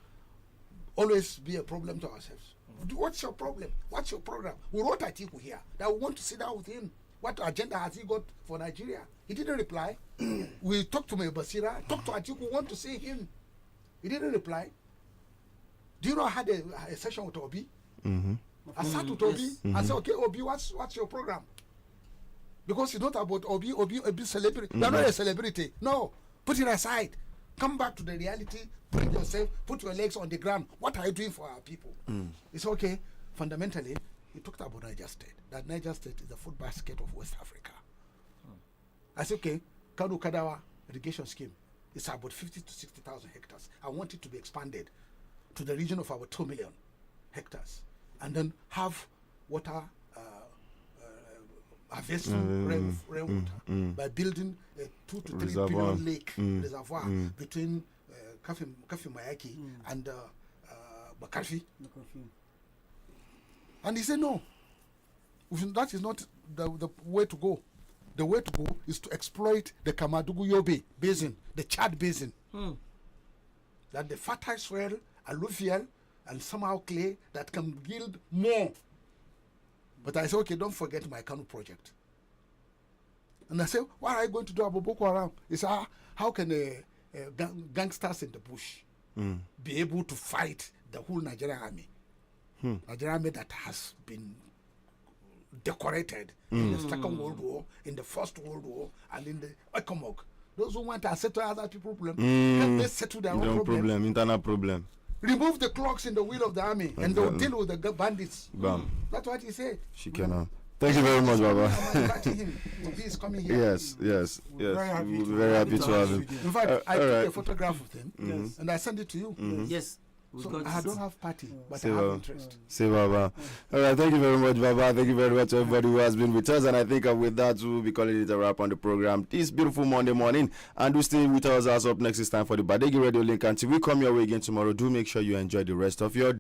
always be a problem to ourselves? What's your problem? What's your program? We wrote Atiku here that we want to sit down with him. What agenda has he got for Nigeria? He didn't reply. We talked to Basira, talked to Atiku, want to see him. He didn't reply. Do you know I had a session with Obi? I sat with Obi. I said, okay, Obi, what's your program? Because it's not about Obi celebrity. You're not a celebrity. No. Put it aside. Come back to the reality. Bring yourself. Put your legs on the ground. What are you doing for our people? It's okay. Fundamentally, he talked about Niger State. That Niger State is the food basket of West Africa. I said, okay, Kanu Kadawa irrigation scheme. It's about 50 to 60,000 hectares. I want it to be expanded to the region of about 2 million hectares, and then have water harvesting rainwater by building a 2 to 3 billion lake reservoir between Kafi Mayaki and Bakarfi. And he said, no, that is not the way to go. The way to go is to exploit the Kamadugu Yobe basin, the Chad basin. That the fertile soil, alluvial, and somehow clay that can yield more. But I said, okay, don't forget my Kanu project. And I said, what are you going to do about Boko Haram? He said, how can gangsters in the bush be able to fight the whole Nigerian army? Nigerian army that has been decorated in the Second World War, in the First World War, and in the Ekomog. Those who want to settle other people's problem, can they settle their own problem? Internal problem. Remove the clogs in the wheel of the army, and they'll deal with the bandits. Bam. That's what he said. She cannot. Thank you very much, Baba. I'm inviting him. He is coming here. Yes. We'll be very happy to have him. In fact, I took a photograph of him, and I sent it to you. Yes. So I don't have party, but I have interest. Say Baba. All right, thank you very much, Baba. Thank you very much to everybody who has been with us. And I think with that, we'll be calling it a wrap on the program this beautiful Monday morning. And do stay with us. As up next is time for the Badeggi Radio Link. Until we come your way again tomorrow, do make sure you enjoy the rest of your